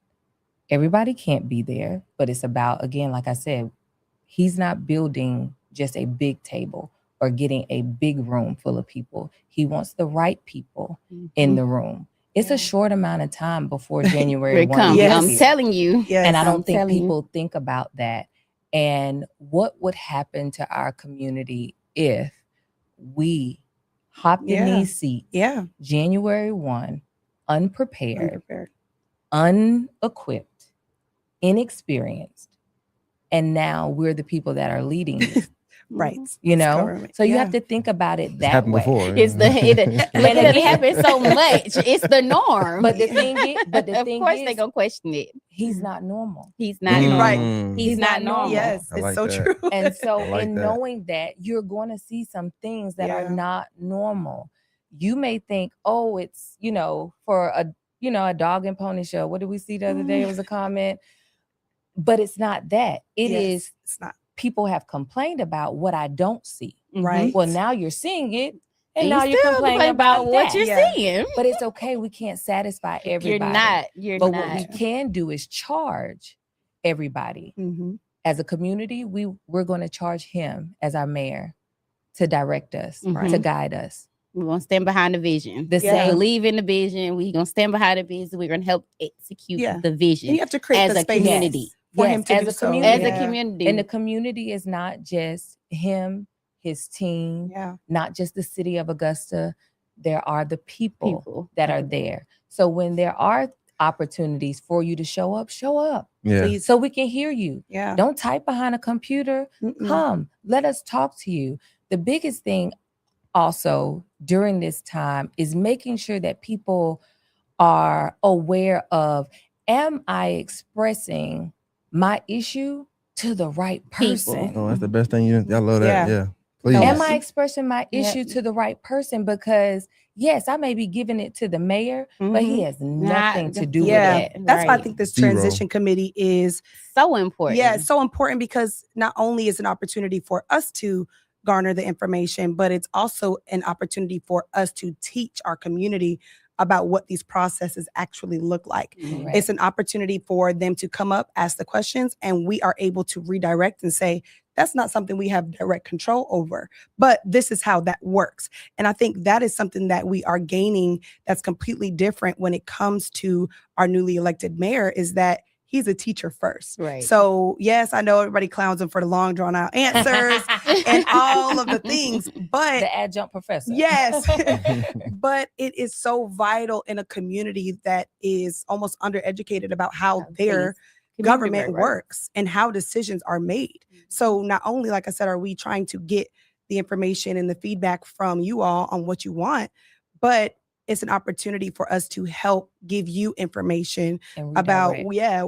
Everybody can't be there, but it's about, again, like I said, he's not building just a big table or getting a big room full of people. He wants the right people in the room. It's a short amount of time before January 1.
I'm telling you.
And I don't think people think about that. And what would happen to our community if we hopped in these seats January 1, unprepared, unequipped, inexperienced, and now we're the people that are leading you.
Right.
You know, so you have to think about it that way.
Before.
It's it happens so much. It's the norm.
But the thing is,
of course they're gonna question it.
He's not normal.
He's not normal.
Right.
He's not normal.
Yes, it's so true.
And so in knowing that, you're going to see some things that are not normal. You may think, oh, it's, for a dog and pony show. What did we see the other day? It was a comment. But it's not that. It's not. People have complained about what I don't see.
Right.
Well, now you're seeing it, and now you're complaining about
what you're seeing.
But it's okay. We can't satisfy everybody.
You're
not. But
what
we can do is charge everybody. As a community, we're going to charge him as our mayor to direct us, to guide us.
We're going to stand behind the vision. Believe in the vision. We're going to stand behind the vision. We're going to help execute the vision.
And you have to create
as
the
a
space
community.
For him to do so.
As a community.
And the community is not just him, his team, not just the city of Augusta. There are the people that are there. So when there are opportunities for you to show up, please, so we can hear you. Don't type behind a computer. Come, let us talk to you. The biggest thing also during this time is making sure that people are aware of, am I expressing my issue to the right person?
Oh, that's the best thing. I love that. Yeah. Please.
Am I expressing my issue to the right person? Because yes, I may be giving it to the mayor, but he has nothing to do with it.
That's why I think this transition committee is
so important.
Yeah, it's so important because not only is it an opportunity for us to garner the information, but it's also an opportunity for us to teach our community about what these processes actually look like.
Right.
It's an opportunity for them to come up, ask the questions, and we are able to redirect and say, that's not something we have direct control over, but this is how that works. And I think that is something that we are gaining that's completely different when it comes to our newly elected mayor, is that he's a teacher first.
Right.
So yes, I know everybody clowns him for the long drawn out answers and all of the things, but
the adjunct professor.
Yes. But it is so vital in a community that is almost undereducated about how their government works and how decisions are made. So not only, like I said, are we trying to get the information and the feedback from you all on what you want, but it's an opportunity for us to help give you information about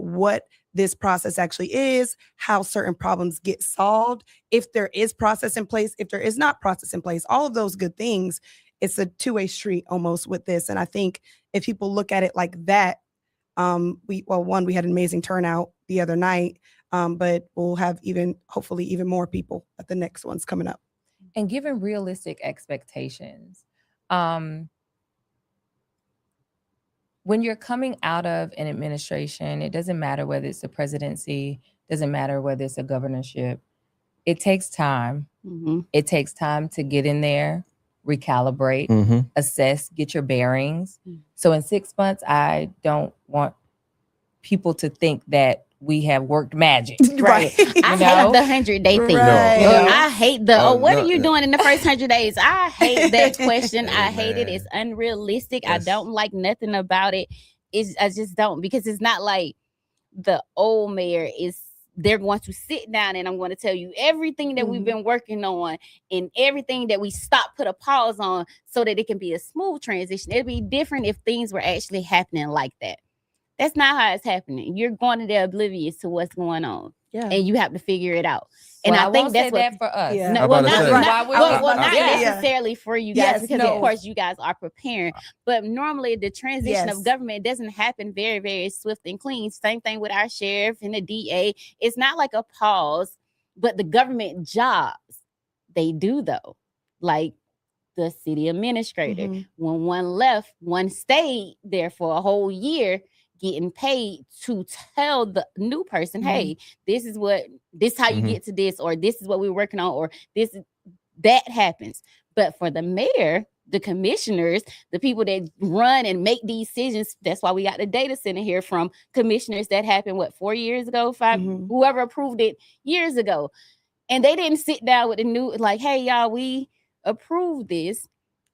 what this process actually is, how certain problems get solved, if there is process in place, if there is not process in place, all of those good things. It's a two-way street almost with this. And I think if people look at it like that, we had an amazing turnout the other night, but we'll have hopefully even more people at the next ones coming up.
And given realistic expectations, when you're coming out of an administration, it doesn't matter whether it's a presidency, doesn't matter whether it's a governorship. It takes time. It takes time to get in there, recalibrate, assess, get your bearings. So in 6 months, I don't want people to think that we have worked magic.
Right.
I hate the 100-day thing.
Right.
I hate what are you doing in the first 100 days? I hate that question. I hate it. It's unrealistic. I don't like nothing about it. I just don't, because it's not like the old mayor they're going to sit down and I'm going to tell you everything that we've been working on and everything that we put a pause on so that it can be a smooth transition. It'd be different if things were actually happening like that. That's not how it's happening. You're going to be oblivious to what's going on. Yeah. And you have to figure it out. And I think that's
that for us.
Yeah.
Not necessarily for you guys, because of course you guys are preparing. But normally the transition of government doesn't happen very, very swift and clean. Same thing with our sheriff and the DA. It's not like a pause, but the government jobs, they do though. Like the city administrator. When one left, one stayed there for a whole year getting paid to tell the new person, hey, this is how you get to this, or this is what we're working on, or that happens. But for the mayor, the commissioners, the people that run and make these decisions, that's why we got the data center here from commissioners that happened, 4 years ago, 5, whoever approved it years ago. And they didn't sit down with the new, like, hey, y'all, we approved this.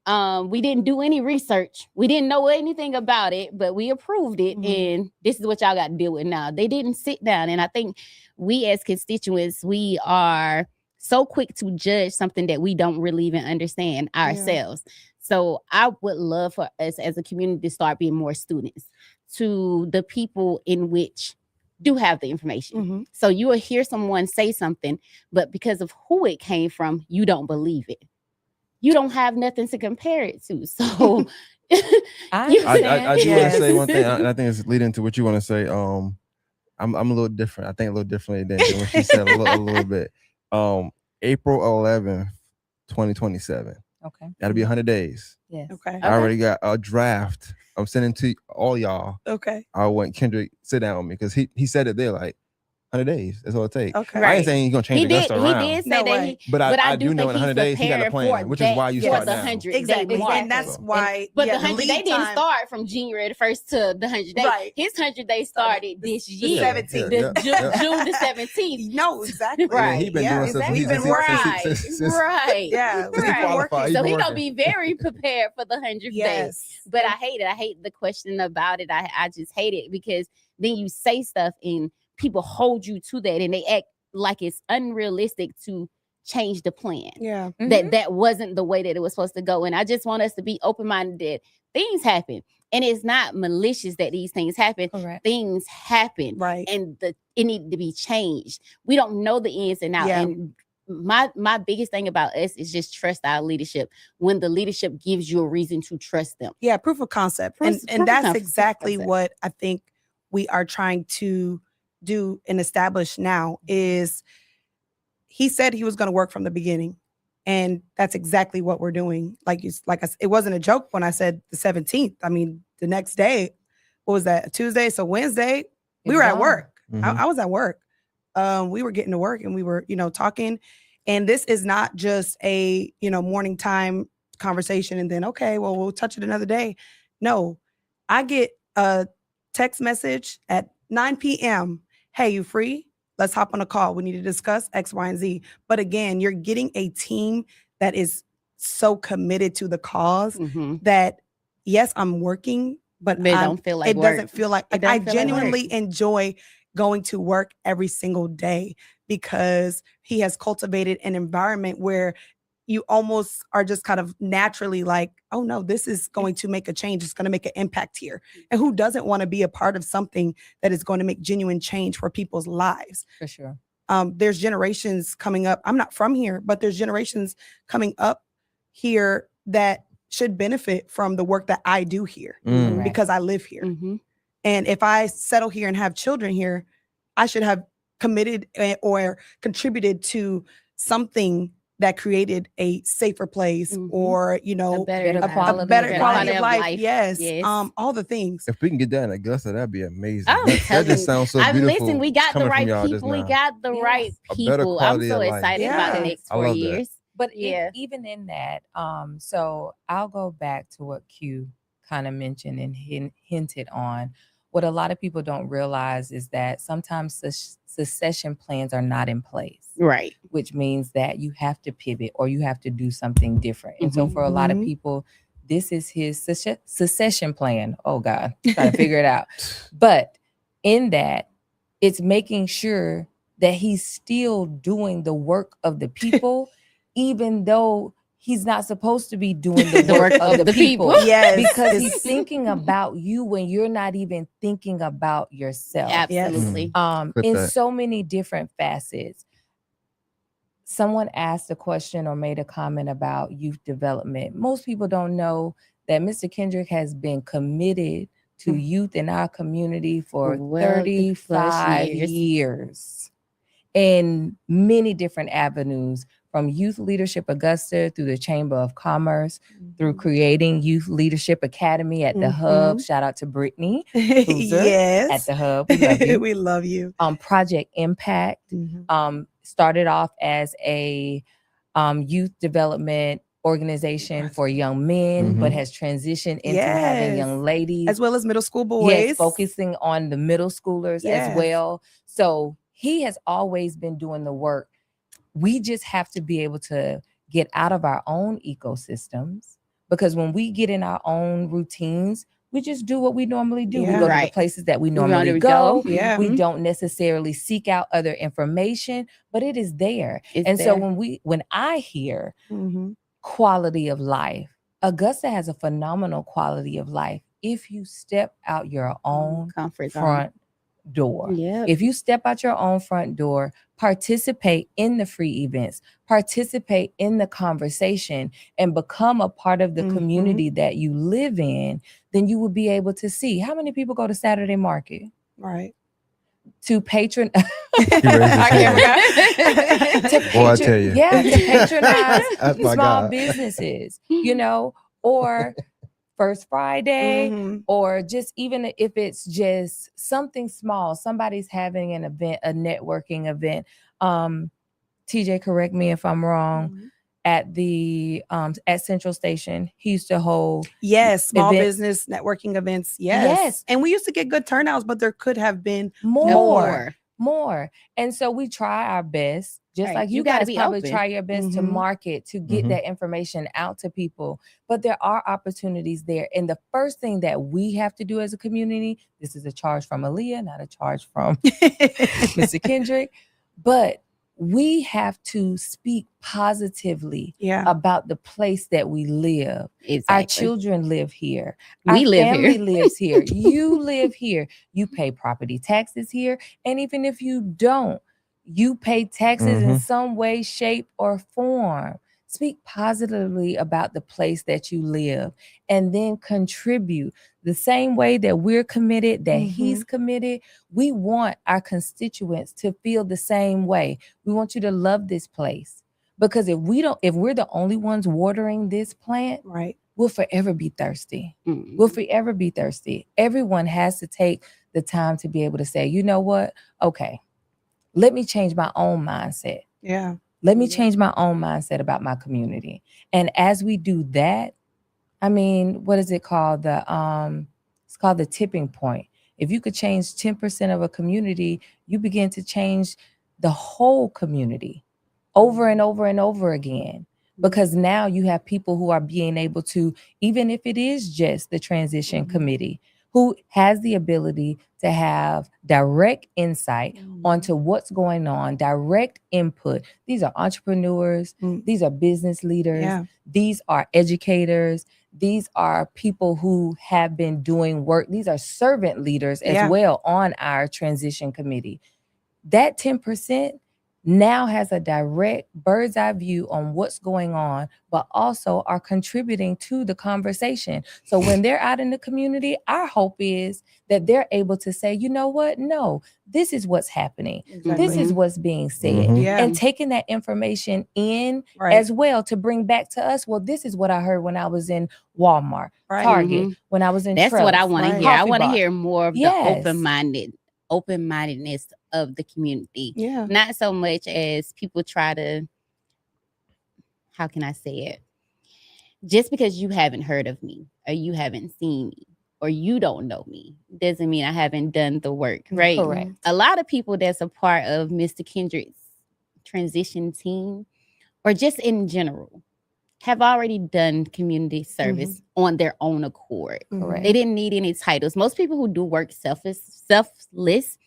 We didn't do any research. We didn't know anything about it, but we approved it. And this is what y'all got to deal with now. They didn't sit down. And I think we as constituents, we are so quick to judge something that we don't really even understand ourselves. So I would love for us as a community to start being more students to the people in which do have the information. So you will hear someone say something, but because of who it came from, you don't believe it. You don't have nothing to compare it to. So
I do want to say one thing, and I think it's leading to what you want to say. I'm a little different. I think a little differently than what she said a little bit. April 11th, 2027.
Okay.
That'll be 100 days.
Yes.
Okay.
I already got a draft. I'm sending to all y'all.
Okay.
I want Kendrick sit down with me because he said it there, like 100 days. That's all it takes.
Okay.
I ain't saying he's gonna change Augusta around.
He did say that.
But I do know
think
in 100 days he got a plan, which is why you start
the
now.
100
Exactly.
day mark.
And that's why.
But the 100 they didn't start from January the 1st to the 100 days.
Right.
His 100 days started this year.
The 17th.
June the 17th.
No, exactly.
Right.
He's been doing stuff.
We've been working.
Right.
Yeah. We've been
Right.
working.
So he's gonna be very prepared for the 100 days.
Yes.
But I hate it. I hate the question about it. I just hate it because then you say stuff and people hold you to that and they act like it's unrealistic to change the plan.
Yeah.
That wasn't the way that it was supposed to go. And I just want us to be open-minded that things happen. And it's not malicious that these things happen.
Correct.
Things happen.
Right.
And it needed to be changed. We don't know the ins and outs.
Yeah.
And my biggest thing about us is just trust our leadership. When the leadership gives you a reason to trust them.
Yeah, proof of concept. And that's exactly what I think we are trying to do and establish now is he said he was going to work from the beginning. And that's exactly what we're doing. It wasn't a joke when I said the 17th. I mean, the next day, what was that? Tuesday. So Wednesday, we were at work. I was at work. We were getting to work and we were, talking. And this is not just a, morning time conversation and then, okay, well, we'll touch it another day. No, I get a text message at 9 p.m. Hey, you free? Let's hop on a call. We need to discuss X, Y, and Z. But again, you're getting a team that is so committed to the cause that, yes, I'm working, but
it don't feel like
it
work.
doesn't feel like I genuinely enjoy going to work every single day because he has cultivated an environment where you almost are just kind of naturally like, oh no, this is going to make a change. It's going to make an impact here. And who doesn't want to be a part of something that is going to make genuine change for people's lives?
For sure.
There's generations coming up. I'm not from here, but there's generations coming up here that should benefit from the work that I do here because I live here. And if I settle here and have children here, I should have committed or contributed to something that created a safer place or, a better quality of life. Yes. All the things.
If we can get that in Augusta, that'd be amazing.
That
just sounds so beautiful.
Listen, we got the right people. We got the right people. I'm so excited about the next 4 years.
But even in that, so I'll go back to what Q kind of mentioned and hinted on. What a lot of people don't realize is that sometimes succession plans are not in place.
Right.
Which means that you have to pivot or you have to do something different. And so for a lot of people, this is his succession plan. Oh God, trying to figure it out. But in that, it's making sure that he's still doing the work of the people, even though he's not supposed to be doing the work of the people.
Yes.
Because he's thinking about you when you're not even thinking about yourself.
Absolutely.
In so many different facets. Someone asked a question or made a comment about youth development. Most people don't know that Mr. Kendrick has been committed to youth in our community for 35 years in many different avenues, from Youth Leadership Augusta through the Chamber of Commerce, through creating Youth Leadership Academy at the Hub. Shout out to Brittany
Yes.
at the Hub. We love you.
We love you.
Project Impact started off as a youth development organization for young men, but has transitioned into having young ladies.
As well as middle school boys.
Yes, focusing on the middle schoolers as well. So he has always been doing the work. We just have to be able to get out of our own ecosystems, because when we get in our own routines, we just do what we normally do. We go to the places that we normally go. We don't necessarily seek out other information, but it is there. So when I hear quality of life, Augusta has a phenomenal quality of life if you step out your own front door. If you step out your own front door, participate in the free events, participate in the conversation, and become a part of the community that you live in, then you will be able to see how many people go to Saturday market.
Right.
To patron
to patronize
small businesses, or First Friday, or just even if it's just something small, somebody's having an event, a networking event. TJ, correct me if I'm wrong. At the at Central Station, he used to hold
small business networking events. Yes, and we used to get good turnouts, but there could have been more.
And so we try our best, just like you guys probably try your best to market, to get that information out to people. But there are opportunities there. And the first thing that we have to do as a community, this is a charge from Aaliyah, not a charge from Mr. Kendrick, but we have to speak positively about the place that we live. Our children live here. Our family lives here. You live here. You pay property taxes here. And even if you don't, you pay taxes in some way, shape, or form. Speak positively about the place that you live, and then contribute the same way that we're committed, that he's committed. We want our constituents to feel the same way. We want you to love this place, because if we're the only ones watering this plant, we'll forever be thirsty. We'll forever be thirsty. Everyone has to take the time to be able to say, you know what? Okay, let me change my own mindset. Let me change my own mindset about my community. And as we do that, I mean, what is it called? It's called the tipping point. If you could change 10% of a community, you begin to change the whole community over and over and over again. Because now you have people who are being able to, even if it is just the transition committee, who has the ability to have direct insight onto what's going on, direct input. These are entrepreneurs. These are business leaders. These are educators. These are people who have been doing work. These are servant leaders as well on our transition committee. That 10% now has a direct bird's eye view on what's going on, but also are contributing to the conversation. So when they're out in the community, our hope is that they're able to say, you know what? No, this is what's happening. This is what's being said. And taking that information in as well to bring back to us. Well, this is what I heard when I was in Walmart, Target, when I was in
That's what I want to hear. I want to hear more of the open-mindedness of the community. Not so much as people try to, how can I say it? Just because you haven't heard of me, or you haven't seen me, or you don't know me, doesn't mean I haven't done the work, right?
Correct.
A lot of people that's a part of Mr. Kendrick's transition team, or just in general, have already done community service on their own accord. They didn't need any titles. Most people who do work selfless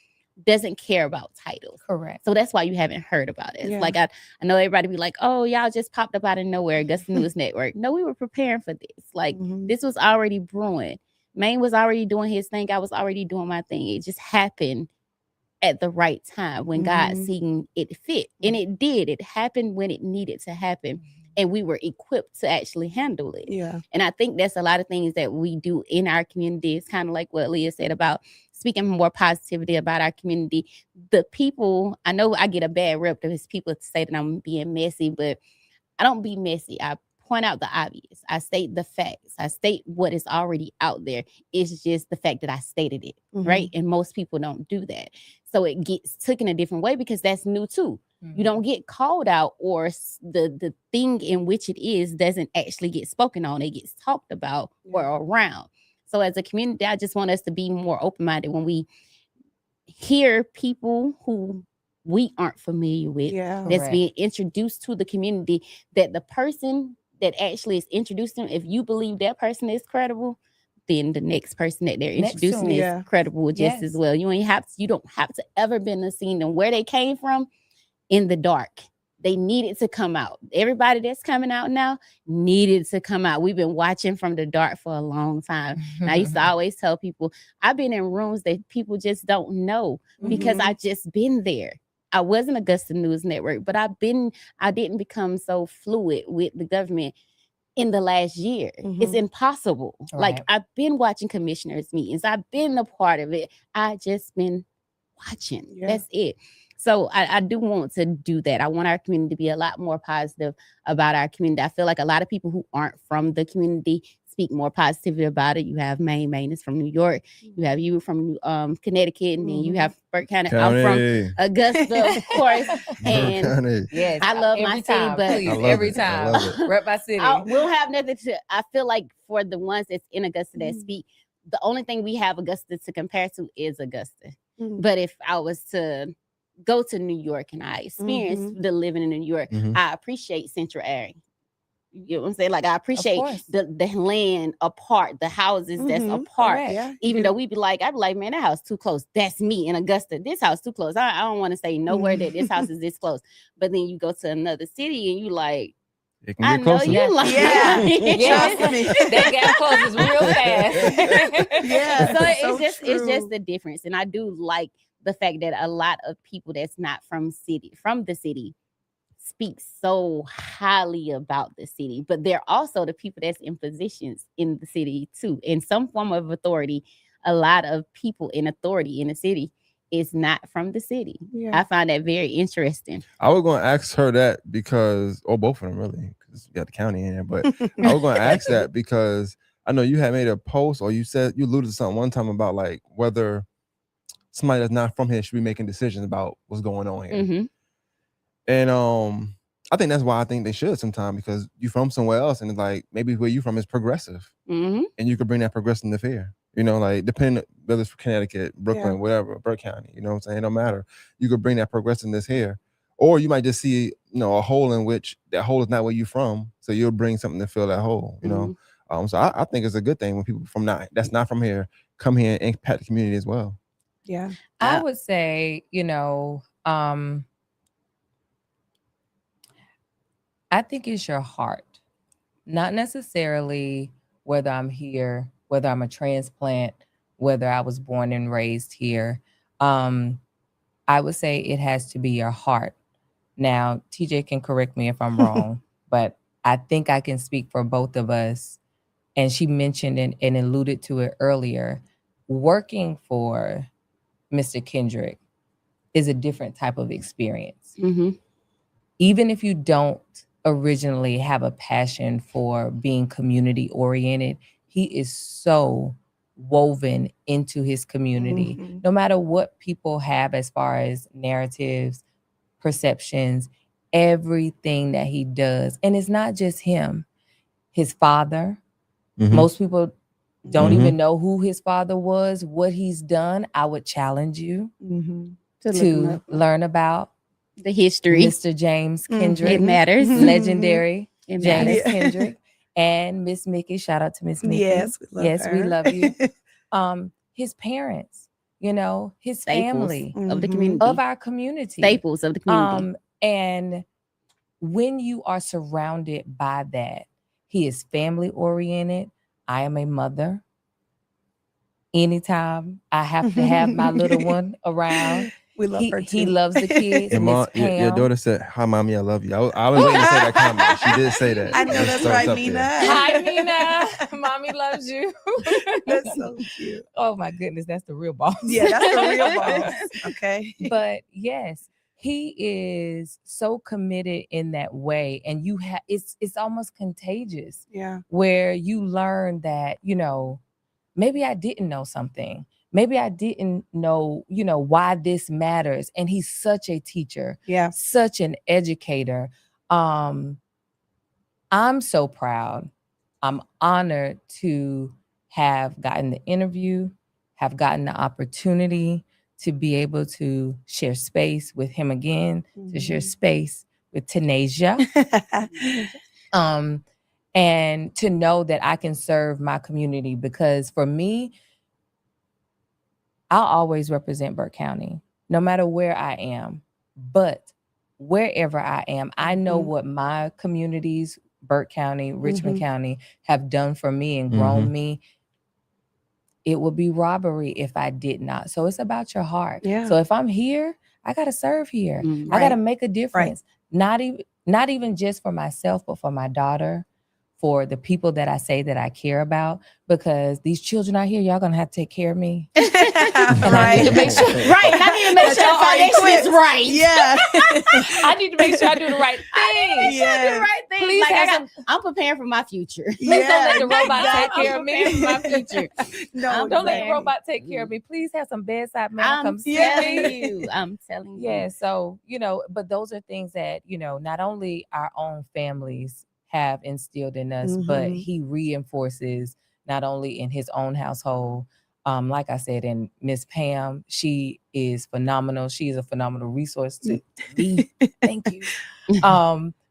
doesn't care about titles.
Correct.
So that's why you haven't heard about it. Like I know everybody be like, oh, y'all just popped up out of nowhere, Augusta News Network. No, we were preparing for this. Like this was already brewing. Maine was already doing his thing. I was already doing my thing. It just happened at the right time when God seen it fit. And it did. It happened when it needed to happen. And we were equipped to actually handle it. And I think that's a lot of things that we do in our community. It's kind of like what Leah said about speaking more positivity about our community. The people, I know I get a bad rep because people say that I'm being messy, but I don't be messy. I point out the obvious. I state the facts. I state what is already out there. It's just the fact that I stated it, right? And most people don't do that. So it gets taken a different way because that's new too. You don't get called out, or the thing in which it is doesn't actually get spoken on. It gets talked about or around. So as a community, I just want us to be more open-minded when we hear people who we aren't familiar with, that's being introduced to the community, that the person that actually is introducing, if you believe that person is credible, then the next person that they're introducing is credible just as well. You don't have to ever been the scene, and where they came from in the dark. They needed to come out. Everybody that's coming out now needed to come out. We've been watching from the dark for a long time. And I used to always tell people, I've been in rooms that people just don't know because I just been there. I wasn't Augusta News Network, but I didn't become so fluid with the government in the last year. It's impossible. Like, I've been watching commissioners' meetings. I've been a part of it. I just been watching. That's it. So I do want to do that. I want our community to be a lot more positive about our community. I feel like a lot of people who aren't from the community speak more positively about it. You have Maine is from New York. You have you from Connecticut, and then you have Burke County. I'm from Augusta, of course. And
yes,
I love my city, but
every time, rep my city.
We'll have nothing to. I feel like for the ones that's in Augusta that speak, the only thing we have Augusta to compare to is Augusta. But if I was to go to New York and I experience the living in New York, I appreciate Central area. You know what I'm saying? Like, I appreciate the land apart, the houses that's apart. Even though I'd be like, man, that house too close. That's me in Augusta. This house too close. I don't want to say nowhere that this house is this close. But then you go to another city and you like,
it can get closer.
You like,
trust me. That gap closes real fast.
So it's just the difference. And I do like the fact that a lot of people that's not from the city speak so highly about the city, but they're also the people that's in positions in the city too, in some form of authority. A lot of people in authority in the city is not from the city. I find that very interesting.
I was going to ask her that because, or both of them really, because you got the county in there, but I was going to ask that because I know you had made a post, or you alluded to something one time about like whether somebody that's not from here should be making decisions about what's going on here. And I think that's why I think they should sometimes, because you're from somewhere else and it's like maybe where you from is progressive, and you could bring that progressiveness here. You know, like depending whether it's Connecticut, Brooklyn, whatever, Burke County. You know what I'm saying? It don't matter. You could bring that progressiveness here, or you might just see a hole in which that hole is not where you're from, so you'll bring something to fill that hole. You know, so I think it's a good thing when people that's not from here come here and impact the community as well.
Yeah,
I would say, I think it's your heart, not necessarily whether I'm here, whether I'm a transplant, whether I was born and raised here. I would say it has to be your heart. Now, TJ can correct me if I'm wrong, but I think I can speak for both of us. And she mentioned and alluded to it earlier. Working for Mr. Kendrick is a different type of experience. Even if you don't originally have a passion for being community oriented, he is so woven into his community. No matter what people have as far as narratives, perceptions, everything that he does. And it's not just him, his father. Most people don't even know who his father was, what he's done. I would challenge you to learn about
the history.
Mr. James Kendrick.
It matters.
Legendary
It
James
matters.
Kendrick. And Miss Mickey. Shout out to Miss Mickey.
Yes,
we love you. His parents, his
Staples
family
of the community.
of our community.
Staples of the community.
And when you are surrounded by that, he is family oriented. I am a mother. Anytime I have to have my little one around,
We love her too.
He loves the kids.
Your
Miss
mom,
Pam.
your daughter said, "Hi, mommy, I love you." I was waiting to say that comment. She did say that.
I know
Just
that's
so it's
right,
up
Mina.
there.
Hi, Mina. Mommy loves you.
That's so cute.
Oh my goodness, that's the real boss.
Yeah, that's the real boss. Okay.
But yes, he is so committed in that way, and you have it's almost contagious.
Yeah.
Where you learn that, maybe I didn't know something. Maybe I didn't know, why this matters. And he's such a teacher.
Yeah.
Such an educator. I'm so proud. I'm honored to have gotten the interview, have gotten the opportunity to be able to share space with him again, to share space with Tanasia. And to know that I can serve my community, because for me, I'll always represent Burke County, no matter where I am. But wherever I am, I know what my communities, Burke County, Richmond County, have done for me and grown me. It would be robbery if I did not. So it's about your heart.
Yeah.
So if I'm here, I got to serve here.
Mhm.
I got to
Right.
make a difference. Not even just for myself, but for my daughter, for the people that I say that I care about, because these children out here, y'all gonna have to take care of me. And I need to make sure,
Right. And I need to make sure
y'all are
financial is
equipped.
right.
Yeah.
I need to make sure I do the right thing.
Yeah.
The right thing.
Please
Like,
have
I'm preparing for my future.
Please don't let the robot take care of me.
I'm preparing for my future.
No,
Don't let the
exactly.
robot take care of me. Please have some bedside manner
I'm
come see
telling
me.
you. I'm telling you.
Yeah, so, but those are things that, not only our own families have instilled in us, but he reinforces not only in his own household. Like I said, in Miss Pam, she is phenomenal. She is a phenomenal resource to me. Thank you.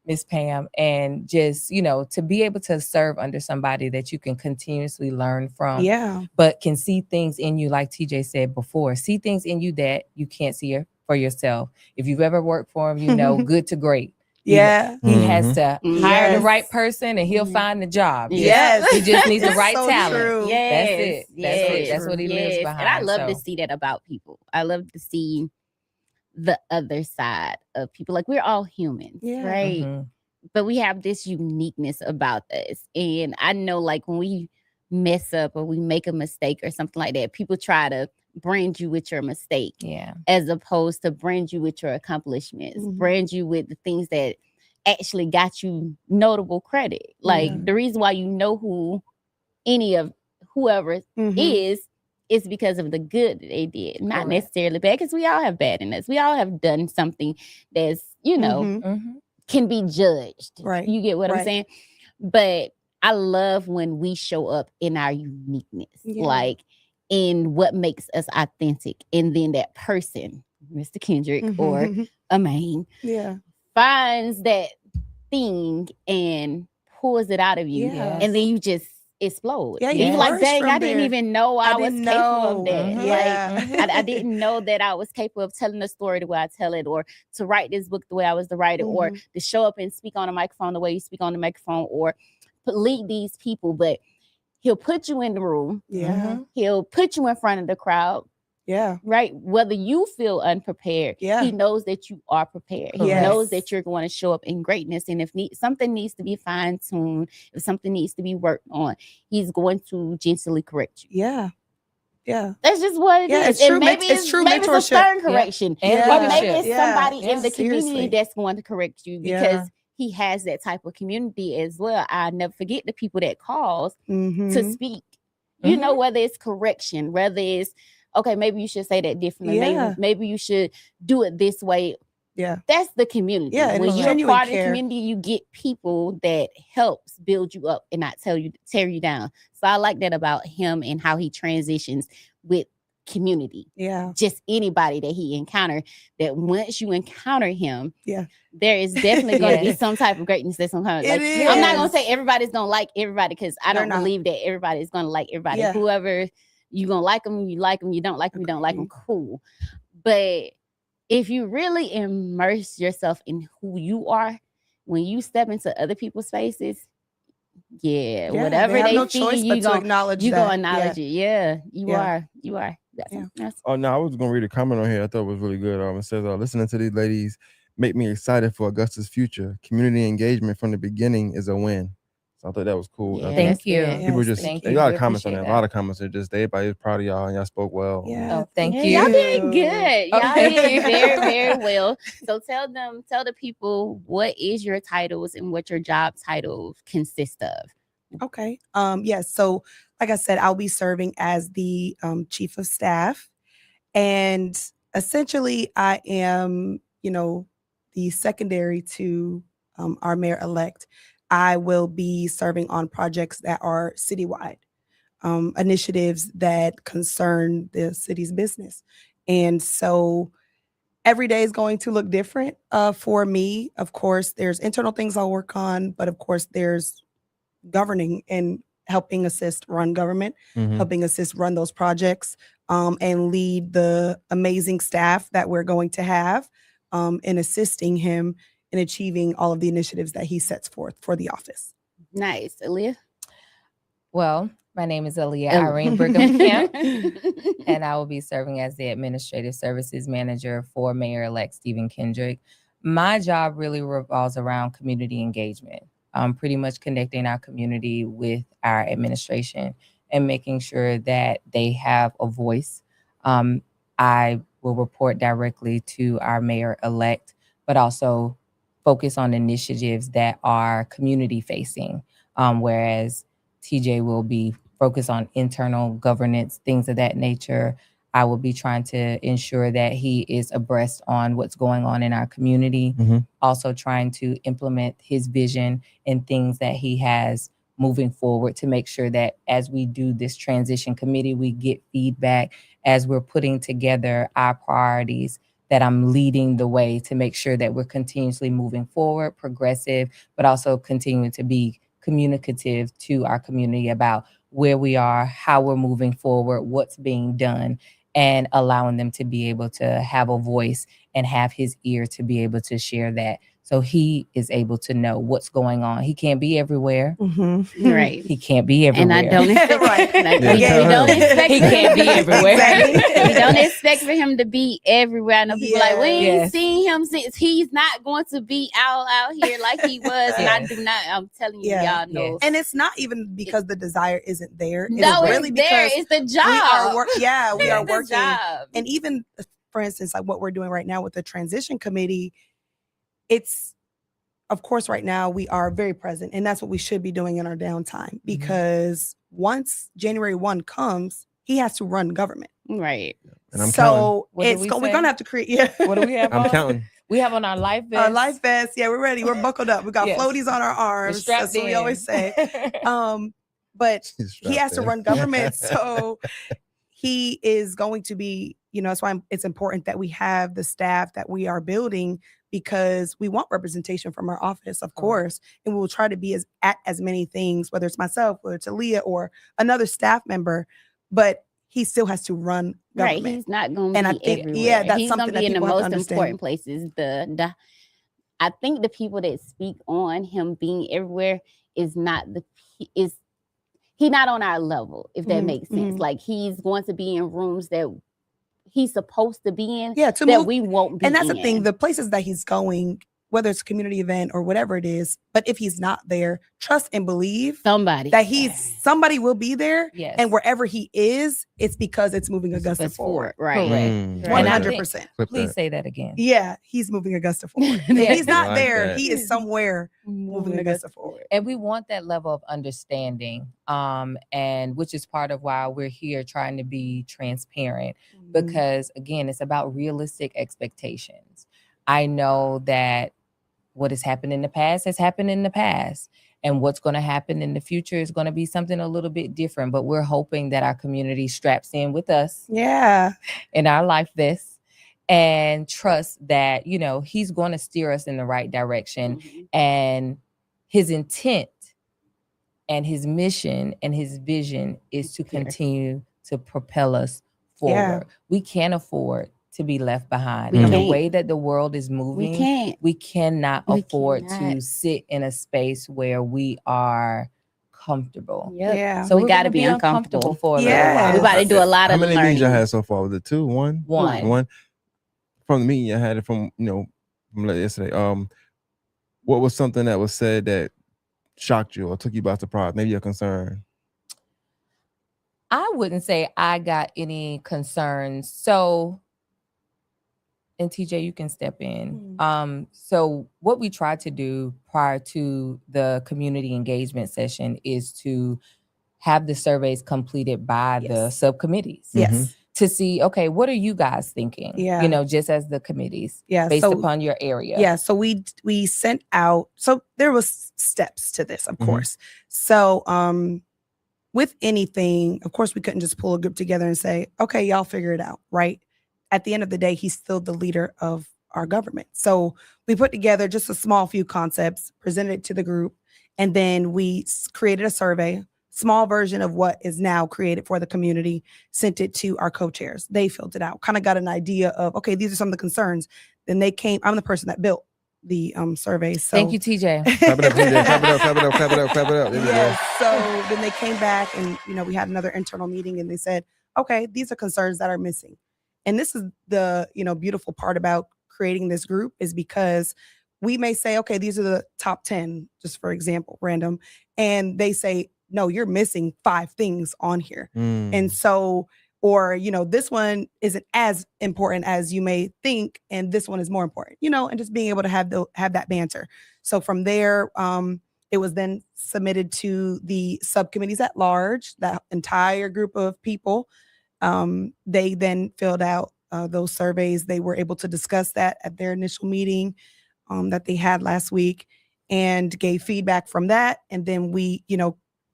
Miss Pam, and just, to be able to serve under somebody that you can continuously learn from,
Yeah.
but can see things in you, like TJ said before, see things in you that you can't see for yourself. If you've ever worked for him, good to great.
Yeah.
He has to hire the
Yes.
right person and he'll find the job.
Yes.
He just needs the
It's
right
so
talent.
true.
Yes,
That's it.
yes,
That's what he lives behind.
And I love to
so.
see that about people. I love to see the other side of people. Like, we're all humans,
Yeah.
right?
Mhm.
But we have this uniqueness about us. And I know, like, when we mess up or we make a mistake or something like that, people try to brand you with your mistake,
Yeah.
as opposed to brand you with your accomplishments, brand you with the things that actually got you notable credit. Like, the reason why you know who any of whoever is because of the good that they did, not necessarily bad, because we all have bad in us. We all have done something that's, can be judged.
Right.
You get what I'm saying? But I love when we show up in our uniqueness, like in what makes us authentic. And then that person, Mr. Kendrick or Amaine, finds that thing and pulls it out of you.
Yes.
And then you just explode.
Yeah,
you like,
flourish
dang,
from
I didn't
there.
even know I was capable of that.
Yeah.
Like, I didn't know that I was capable of telling a story the way I tell it, or to write this book the way I was the writer, or to show up and speak on a microphone the way you speak on the microphone, or lead these people. But he'll put you in the room.
Yeah.
He'll put you in front of the crowd.
Yeah.
Right. Whether you feel unprepared, he knows that you are prepared. He knows that you're going to show up in greatness. And if something needs to be fine-tuned, if something needs to be worked on, he's going to gently correct you.
Yeah. Yeah.
That's just what it is.
It's true.
And maybe
it's true
maybe
mentorship.
it's a stern correction.
Yeah.
Or maybe it's somebody in the
Seriously.
community that's going to correct you, because he has that type of community as well. I never forget the people that calls to speak. You know, whether it's correction, whether it's, okay, maybe you should say that differently. Maybe you should do it this way.
Yeah.
That's the community.
Yeah,
when
it's
you're
genuine
part of the
care.
community, you get people that helps build you up and not tear you down. So I like that about him and how he transitions with community.
Yeah.
Just anybody that he encountered, that once you encounter him,
Yeah.
there is definitely going to be some type of greatness that's going to come. Like,
It
I'm not
is.
going to say everybody's going to like everybody, because I
They're
don't
not.
believe that everybody's going to like everybody.
Yeah.
Whoever you going to like them, you like them. You don't like them, you don't like them. Cool. But if you really immerse yourself in who you are, when you step into other people's faces, whatever
they have
they
no
see,
choice
you
but to acknowledge
you
that.
gonna acknowledge it. Yeah, you are.
Oh no, I was gonna read a comment on here. I thought it was really good. It says, listening to these ladies make me excited for Augusta's future. Community engagement from the beginning is a win. So I thought that was cool.
Yeah,
Thank you.
Yes,
People just
thank
a
you.
lot
We
of comments on
appreciate
that. A lot
that.
of comments are just everybody is proud of y'all and y'all spoke well.
Yeah,
thank
Yeah,
you.
y'all did good. Y'all
Okay.
did very, very well. So tell the people what is your titles and what your job titles consist of.
Okay. Yes. So, like I said, I'll be serving as the chief of staff, and essentially, I am, the secondary to our mayor elect. I will be serving on projects that are citywide, initiatives that concern the city's business, and so every day is going to look different for me. Of course, there's internal things I'll work on, but of course, there's governing and helping assist run government, helping assist run those projects, and lead the amazing staff that we're going to have in assisting him in achieving all of the initiatives that he sets forth for the office.
Nice. Aaliyah?
Well, my name is Aaliyah Irene Brigham Kemp, and I will be serving as the Administrative Services Manager for Mayor-elect Stephen Kendrick. My job really revolves around community engagement, pretty much connecting our community with our administration and making sure that they have a voice. I will report directly to our mayor-elect, but also focus on initiatives that are community-facing, whereas TJ will be focused on internal governance, things of that nature. I will be trying to ensure that he is abreast on what's going on in our community, also trying to implement his vision and things that he has moving forward to make sure that as we do this transition committee, we get feedback as we're putting together our priorities, that I'm leading the way to make sure that we're continuously moving forward, progressive, but also continuing to be communicative to our community about where we are, how we're moving forward, what's being done, and allowing them to be able to have a voice and have his ear to be able to share that. So he is able to know what's going on. He can't be everywhere.
Right.
He can't be everywhere.
And I don't expect
Right.
we don't expect
He can't be everywhere.
We don't expect for him to be everywhere. I know people like, we ain't
Yes.
seen him since. He's not going to be out here like he was. And I do not, I'm telling you, y'all know.
And it's not even because the desire isn't there. It
No,
is really
it's there.
because
It's the job.
we are
It's the
working.
job.
And even, for instance, like what we're doing right now with the transition committee, it's, of course, right now we are very present, and that's what we should be doing in our downtime, because once January 1 comes, he has to run government.
Right.
And I'm
so
counting.
we're gonna have to create. Yeah.
What do we have
I'm
on?
counting.
We have on our life vest.
Our life vest. Yeah, we're ready. We're buckled up. We got
Yes.
floaties on our arms. That's what we always say. But he has to run government, so he is going to be, that's why it's important that we have the staff that we are building, because we want representation from our office, of course, and we will try to be at as many things, whether it's myself, whether it's Aaliyah or another staff member, but he still has to run government.
Right. He's not going to be
I think,
everywhere.
that's
he's
something
going to be
that
in the
people have to
most important places. I think the people that speak on him being everywhere is not he's not on our level, if that makes sense. Like, he's going to be in rooms that he's supposed to be in,
to
that
move,
we won't be
and that's
in.
the thing, the places that he's going, whether it's a community event or whatever it is, but if he's not there, trust and believe
somebody
will be there.
Yes.
And wherever he is, it's because it's moving Augusta forward.
Right.
Correct.
100%.
Please say that again.
Yeah, he's moving Augusta forward. If he's not there, he is somewhere moving Augusta forward.
And we want that level of understanding, and which is part of why we're here trying to be transparent, because again, it's about realistic expectations. I know that what has happened in the past has happened in the past, and what's going to happen in the future is going to be something a little bit different, but we're hoping that our community straps in with us in our life vests and trust that, he's going to steer us in the right direction. And his intent and his mission and his vision is to continue to propel us forward. We can't afford to be left behind. In the way that the world is moving, we cannot afford to sit in a space where we are uncomfortable.
Yep.
Yeah.
So
we
we're
got to
gonna
be uncomfortable
for a
Yes.
little while.
We about to do a lot
How
of
many
learning.
meetings y'all had so far? Was it two? One?
One.
From the meeting you had it from, from yesterday. What was something that was said that shocked you or took you by surprise? Maybe a concern.
I wouldn't say I got any concerns. So, and TJ, you can step in. So what we tried to do prior to the community engagement session is to have the surveys completed by the subcommittees.
Yes.
To see, okay, what are you guys thinking?
Yeah.
Just as the committees,
Yeah.
based upon your area.
Yeah. So we sent out, so there was steps to this, of course. So with anything, of course, we couldn't just pull a group together and say, okay, y'all figure it out, right? At the end of the day, he's still the leader of our government. So we put together just a small few concepts, presented it to the group, and then we created a survey, small version of what is now created for the community, sent it to our co-chairs. They filled it out, kind of got an idea of, okay, these are some of the concerns. Then they came, I'm the person that built the survey. So
Thank you, TJ.
Clap it up, TJ. Clap it up, clap it up, clap it up, clap it up. There we go.
Yes. So then they came back and, we had another internal meeting and they said, okay, these are concerns that are missing. And this is the, beautiful part about creating this group is because we may say, okay, these are the top 10, just for example, random. And they say, no, you're missing 5 things on here. And so, or, this one isn't as important as you may think. And this one is more important, and just being able to have that banter. So from there, it was then submitted to the subcommittees at large, that entire group of people. They then filled out those surveys. They were able to discuss that at their initial meeting that they had last week and gave feedback from that. And then we,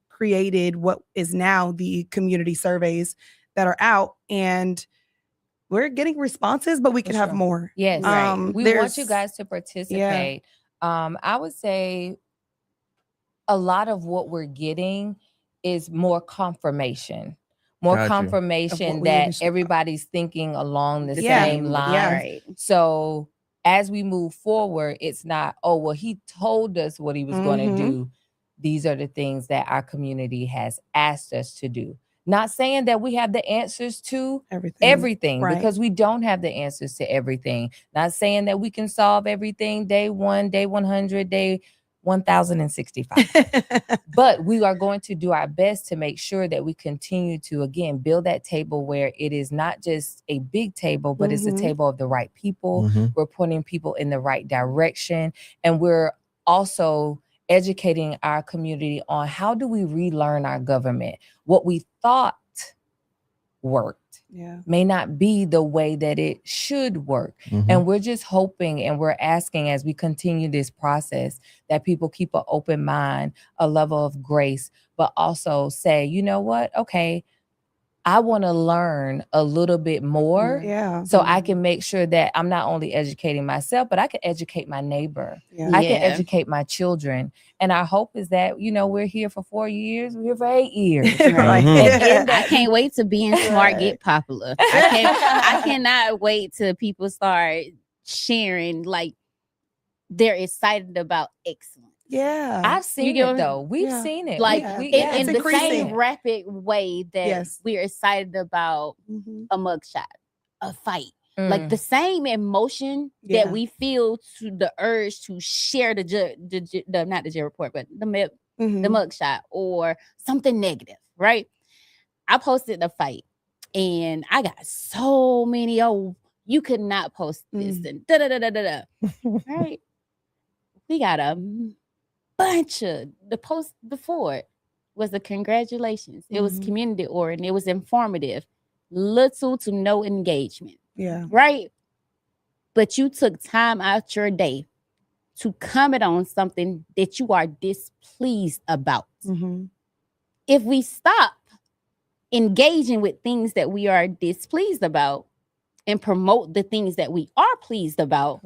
created what is now the community surveys that are out. And we're getting responses, but we could have more.
Yes. We want you guys to participate. I would say a lot of what we're getting is more confirmation. Confirmation that everybody's thinking along the same line.
Right.
So as we move forward, it's not, oh, well, he told us what he was going to do. These are the things that our community has asked us to do. Not saying that we have the answers to everything right. Because we don't have the answers to everything. Not saying that we can solve everything day 1, day 100, day 1065. But we are going to do our best to make sure that we continue to, again, build that table where it is not just a big table, but it's a table of the right people. We're pointing people in the right direction. And we're also educating our community on how do we relearn our government. What we thought worked may not be the way that it should work. And we're just hoping and we're asking as we continue this process that people keep an open mind, a level of grace, but also say, you know what? Okay, I want to learn a little bit more so I can make sure that I'm not only educating myself, but I can educate my neighbor. I can educate my children. And our hope is that, we're here for 4 years, we're here for 8 years.
And I can't wait to being smart get popular. I cannot wait till people start sharing, like, they're excited about excellence.
Yeah.
I've seen it though. We've seen it.
Like in the same rapid way that we're excited about a mugshot, a fight. Like the same emotion that we feel to the urge to share not the jail report, but the mugshot or something negative, right? I posted the fight and I got so many, you could not post this and da-da-da-da-da-da. Right? We got a bunch of the post before it was the congratulations. It was community oriented. It was informative. Little to no engagement.
Yeah.
Right? But you took time out your day to comment on something that you are displeased about. If we stop engaging with things that we are displeased about and promote the things that we are pleased about,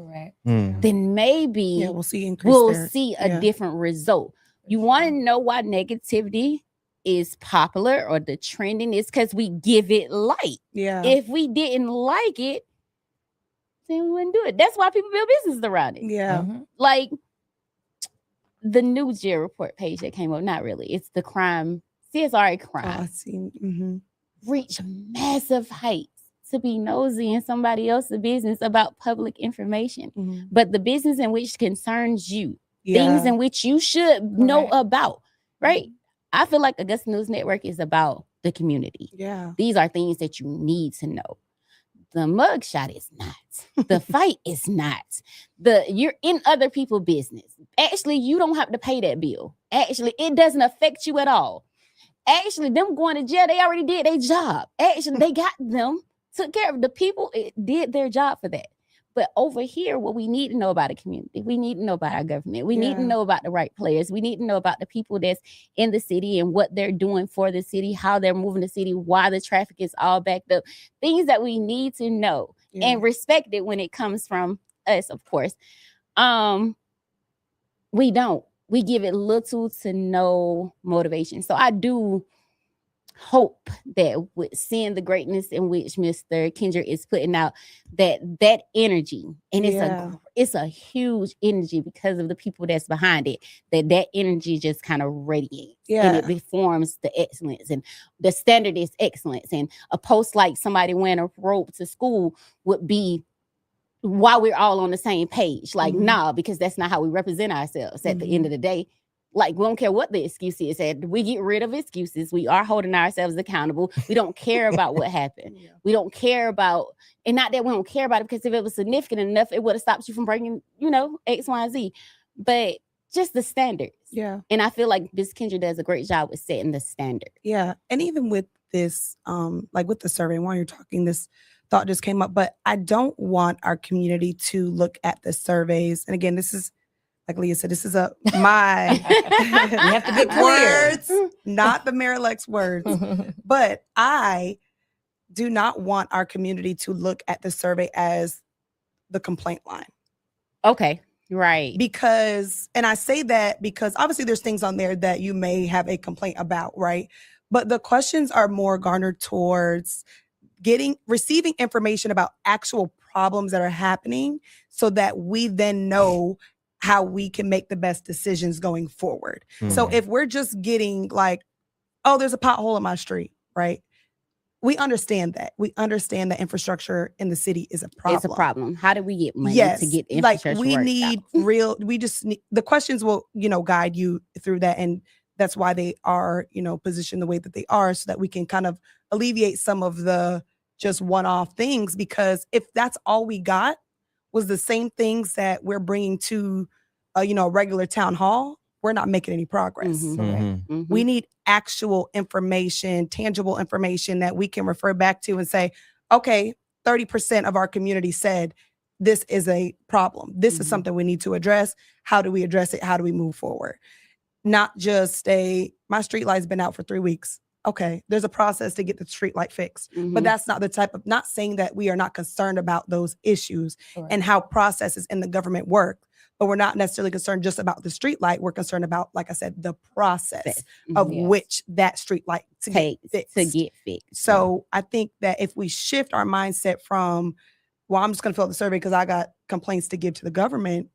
then maybe
we'll see
a different result. You want to know why negativity is popular or the trending is because we give it light. If we didn't like it, then we wouldn't do it. That's why people build businesses around it.
Yeah.
Like, the new jail report page that came up, not really. It's the crime, CSRA
Oh,
crime.
I see. Mm-hmm.
Reach massive heights to be nosy in somebody else's business about public information.
Mm-hmm.
But the business in which concerns you,
Yeah.
things in which you should know
Right.
about, right? I feel like Augusta News Network is about the community.
Yeah.
These are things that you need to know. The mugshot is not. The fight is not. You're in other people's business. Actually, you don't have to pay that bill. Actually, it doesn't affect you at all. Actually, them going to jail, they already did their job. Actually, they got them, took care of the people, it did their job for that. But over here, what we need to know about the community, we need to know about our government. We need to know about the right players. We need to know about the people that's in the city and what they're doing for the city, how they're moving the city, why the traffic is all backed up. Things that we need to know and respect it when it comes from us, of course. We don't. We give it little to no motivation. So I do hope that with seeing the greatness in which Mr. Kendrick is putting out, that energy, and it's a huge energy because of the people that's behind it, that energy just kind of radiates and it reforms the excellence, and the standard is excellence. And a post like somebody wearing a robe to school would be while we're all on the same page. Like, nah, because that's not how we represent ourselves at the end of the day. Like, we don't care what the excuse is. We get rid of excuses. We are holding ourselves accountable. We don't care about what happened. We don't care about, and not that we don't care about it, because if it was significant enough, it would have stopped you from breaking, X, Y, and Z. But just the standards. Yeah. And I feel like Ms. Kendra does a great job with setting the standard.
Yeah. And even with this, like with the survey, while you're talking, this thought just came up, but I don't want our community to look at the surveys. And again, this is, like Leah said, this is my
you have to get
words, not the Mayor-elect's words. But I do not want our community to look at the survey as the complaint line.
Okay. Right.
Because, and I say that because obviously there's things on there that you may have a complaint about, right? But the questions are more garnered towards receiving information about actual problems that are happening, so that we then know how we can make the best decisions going forward. So if we're just getting like, oh, there's a pothole in my street, right? We understand that. We understand that infrastructure in the city is a problem.
It's a problem. How do we get money to get infrastructure?
Like, we need the questions will, guide you through that. And that's why they are, positioned the way that they are, so that we can kind of alleviate some of the just one-off things. Because if that's all we got was the same things that we're bringing to, a regular town hall, we're not making any progress. We need actual information, tangible information that we can refer back to and say, okay, 30% of our community said this is a problem. This is something we need to address. How do we address it? How do we move forward? Not just my street light's been out for 3 weeks. Okay, there's a process to get the street light fixed. But that's not the type of, not saying that we are not concerned about those issues and how processes in the government work, but we're not necessarily concerned just about the street light. We're concerned about, like I said, the process of which that street light to get fixed. So I think that if we shift our mindset from, well, I'm just going to fill out the survey because I got complaints to give to the government,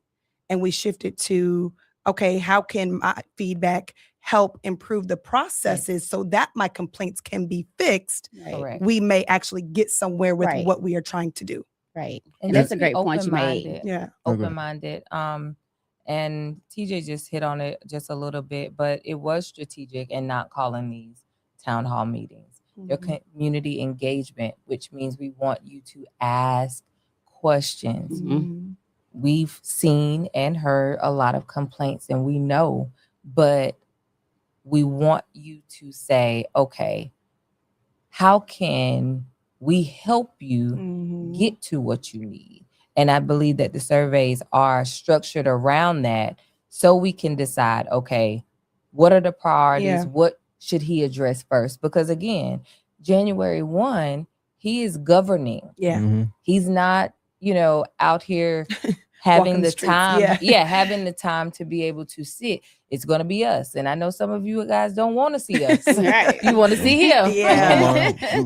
and we shift it to, okay, how can my feedback help improve the processes so that my complaints can be fixed? We may actually get somewhere with what we are trying to do.
Right. And that's a great point you made.
Yeah.
Open-minded. And TJ just hit on it just a little bit, but it was strategic in not calling these town hall meetings. Your community engagement, which means we want you to ask questions. We've seen and heard a lot of complaints, and we know, but we want you to say, okay, how can we help you get to what you need? And I believe that the surveys are structured around that, so we can decide, okay, what are the priorities? What should he address first? Because again, January 1, he is governing. He's not, out here having the time, having the time to be able to sit. It's going to be us. And I know some of you guys don't want to see us. You want to see him.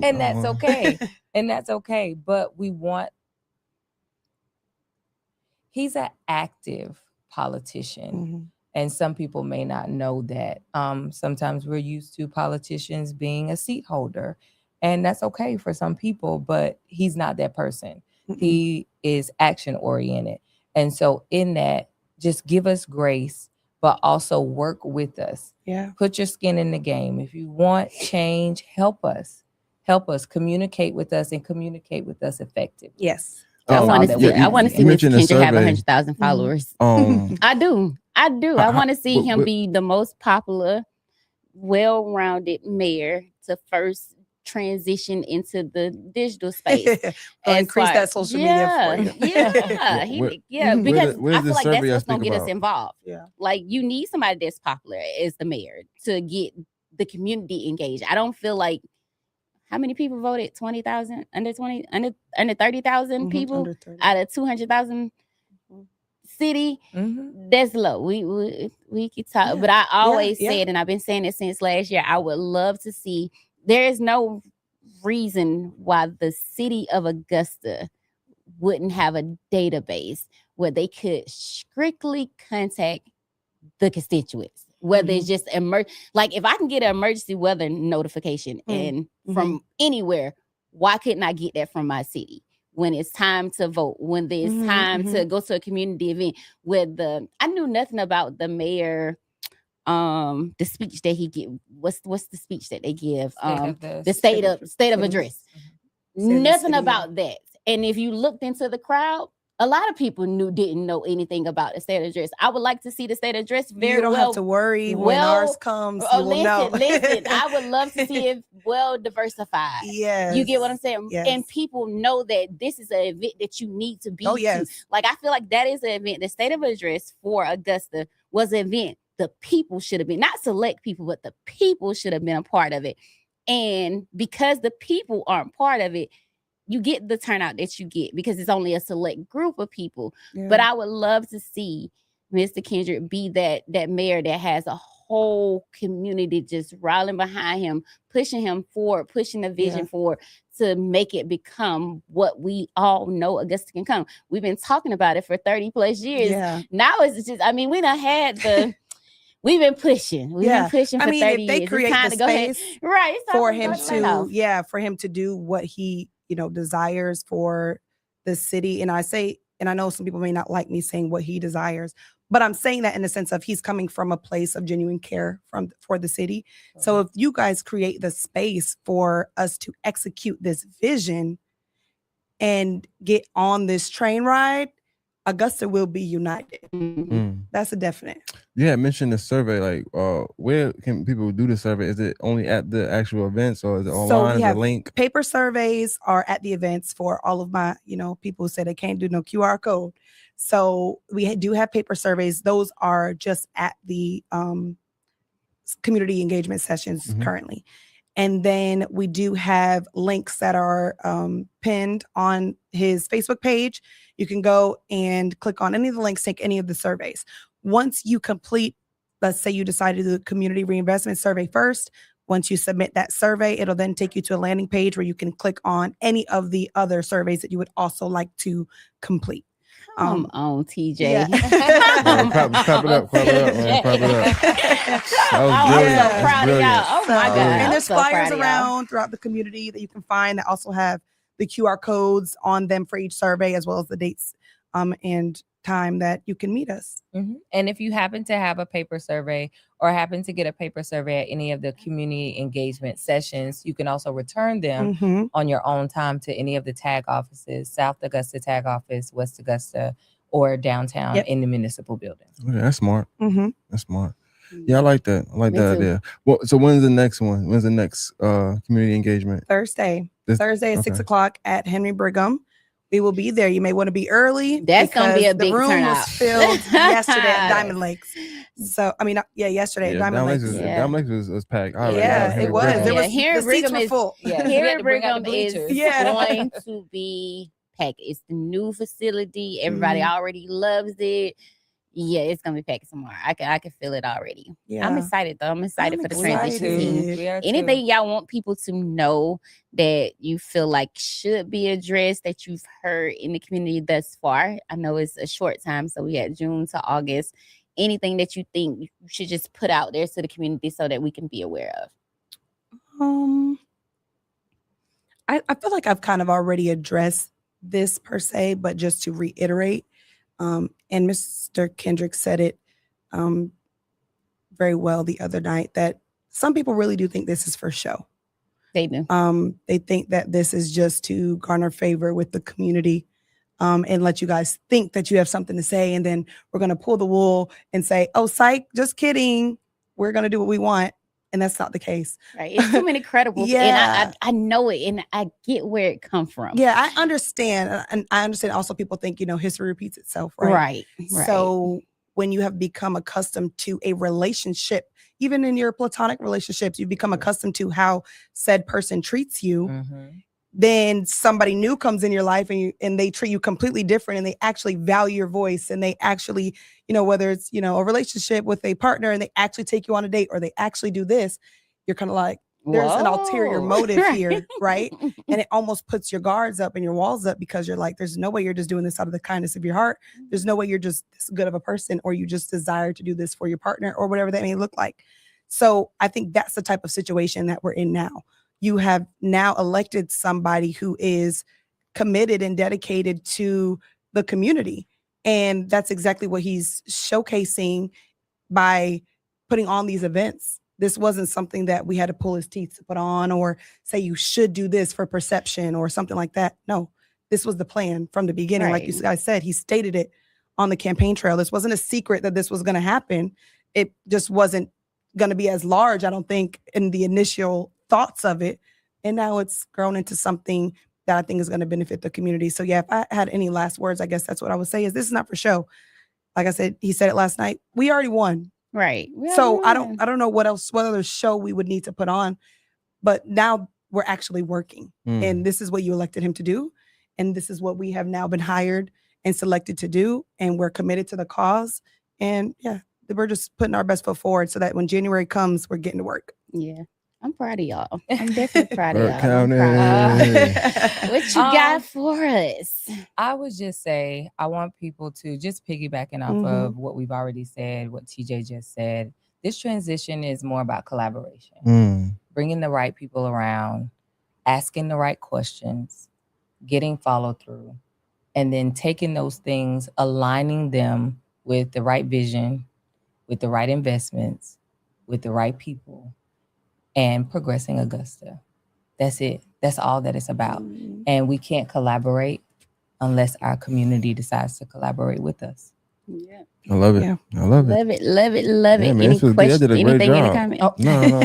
And that's okay. And that's okay. But he's an active politician. And some people may not know that. Sometimes we're used to politicians being a seat holder, and that's okay for some people, but he's not that person. He is action oriented. And so in that, just give us grace, but also work with us.
Yeah.
Put your skin in the game. If you want change, help us. Help us, communicate with us, and communicate with us effectively.
Yes.
I want to see. I want to see Miss Kendrick have 100,000 followers. I do. I want to see him be the most popular, well-rounded mayor to first transition into the digital space.
Increase that social media for
you. Because I feel like that's what's gonna get us involved.
Yeah.
Like you need somebody that's popular as the mayor to get the community engaged. I don't feel like how many people voted? 20,000, under 30,000 people out of 200,000 city. That's low. We could talk, but I always said, and I've been saying it since last year, I would love to see. There is no reason why the city of Augusta wouldn't have a database where they could strictly contact the constituents, whether it's just like if I can get an emergency weather notification and from anywhere, why couldn't I get that from my city when it's time to vote, when there's time to go to a community event? I knew nothing about the mayor, the speech that he give. What's the speech that they give? The state of address. Nothing about that. And if you looked into the crowd, a lot of people didn't know anything about the state address. I would like to see the state address very well.
You don't have to worry when ours comes. You will know.
Listen, I would love to see it well diversified.
Yes.
You get what I'm saying?
Yes.
And people know that this is an event that you need to be to. Like, I feel like that is an event. The state of address for Augusta was an event the people should have been, not select people, but the people should have been a part of it. And because the people aren't part of it, you get the turnout that you get because it's only a select group of people. Yeah. But I would love to see Mr. Kendrick be that mayor that has a whole community just rallying behind him, pushing him forward, pushing the vision forward to make it become what we all know Augusta can come. We've been talking about it for 30 plus years. Yeah. Now it's just, I mean, we done had the... We've been pushing. We've been pushing for 30 years.
If they create the space for him to, for him to do what he, desires for the city. And I know some people may not like me saying what he desires, but I'm saying that in the sense of he's coming from a place of genuine care for the city. Mm-hmm. So if you guys create the space for us to execute this vision and get on this train ride, Augusta will be united. Mm-hmm. That's a definite.
Yeah, mention the survey. Like, where can people do the survey? Is it only at the actual events, or is it online? So we have link?
Paper surveys are at the events for all of my, people who say they can't do no QR code. So we do have paper surveys. Those are just at the community engagement sessions currently. And then we do have links that are pinned on his Facebook page. You can go and click on any of the links, take any of the surveys. Once you complete, let's say you decide to do the community reinvestment survey first. Once you submit that survey, it'll then take you to a landing page where you can click on any of the other surveys that you would also like to complete.
Come on, TJ.
Yeah. Clap it up, man. Clap it up. That was brilliant.
I'm so proud of y'all. Oh my God.
And there's flyers around throughout the community that you can find that also have the QR codes on them for each survey, as well as the dates and time that you can meet us.
Mm-hmm. And if you happen to have a paper survey or happen to get a paper survey at any of the community engagement sessions, you can also return them on your own time to any of the tag offices, South Augusta tag office, West Augusta, or downtown in the municipal building.
Okay, that's smart. That's smart. Yeah, I like that. I like that idea. Well, so when's the next one? When's the next community engagement?
Thursday at 6:00 at Henry Brigham. We will be there. You may want to be early.
That's going to be a big turnout.
The room was filled yesterday at Diamond Lakes. So, yesterday at Diamond Lakes.
Diamond Lakes was packed.
It was. The seats were full.
Henry Brigham is going to be packed. It's the new facility. Everybody already loves it. Yeah, it's gonna be packed tomorrow. I can feel it already. Yeah. I'm excited though. I'm excited for the transition team. Anything y'all want people to know that you feel like should be addressed that you've heard in the community thus far? I know it's a short time, so we had June to August. anything that you think you should just put out there to the community so that we can be aware of?
I feel like I've kind of already addressed this per se, but just to reiterate, and Mr. Kendrick said it very well the other night, that some people really do think this is for show.
They do.
They think that this is just to garner favor with the community, and let you guys think that you have something to say, and then we're going to pull the wool and say, oh, psych, just kidding. We're going to do what we want. And that's not the case.
Right. It's too many credibles.
Yeah.
And I know it, and I get where it comes from.
Yeah, I understand. And I understand also people think, history repeats itself, right?
Right.
So when you have become accustomed to a relationship, even in your platonic relationships, you become accustomed to how said person treats you. Then somebody new comes in your life and they treat you completely different, and they actually value your voice, and they actually, whether it's, a relationship with a partner, and they actually take you on a date, or they actually do this, you're kind of like, there's an ulterior motive here, right? And it almost puts your guards up and your walls up, because you're like, there's no way you're just doing this out of the kindness of your heart. There's no way you're just this good of a person, or you just desire to do this for your partner, or whatever that may look like. So I think that's the type of situation that we're in now. You have now elected somebody who is committed and dedicated to the community. And that's exactly what he's showcasing by putting on these events. This wasn't something that we had to pull his teeth to put on, or say you should do this for perception or something like that. No, this was the plan from the beginning. Right. Like you guys said, he stated it on the campaign trail. This wasn't a secret that this was going to happen. It just wasn't going to be as large, I don't think, in the initial thoughts of it. And now it's grown into something that I think is going to benefit the community. So yeah, if I had any last words, I guess that's what I would say, is this is not for show. Like I said, he said it last night. We already won.
Right.
So I don't know what other show we would need to put on, but now we're actually working. And this is what you elected him to do. And this is what we have now been hired and selected to do. And we're committed to the cause. And yeah, we're just putting our best foot forward so that when January comes, we're getting to work.
Yeah. I'm proud of y'all. I'm definitely proud of y'all. What you got for us?
I would just say, I want people to just piggybacking off of what we've already said, what TJ just said. This transition is more about collaboration, bringing the right people around, asking the right questions, getting follow through, and then taking those things, aligning them with the right vision, with the right investments, with the right people, and progressing Augusta. That's it. That's all that it's about. And we can't collaborate unless our community decides to collaborate with us.
Yeah.
I love it. Yeah. I love it.
Love it.
Man,
any questions? Anything in the comment?
Oh. No.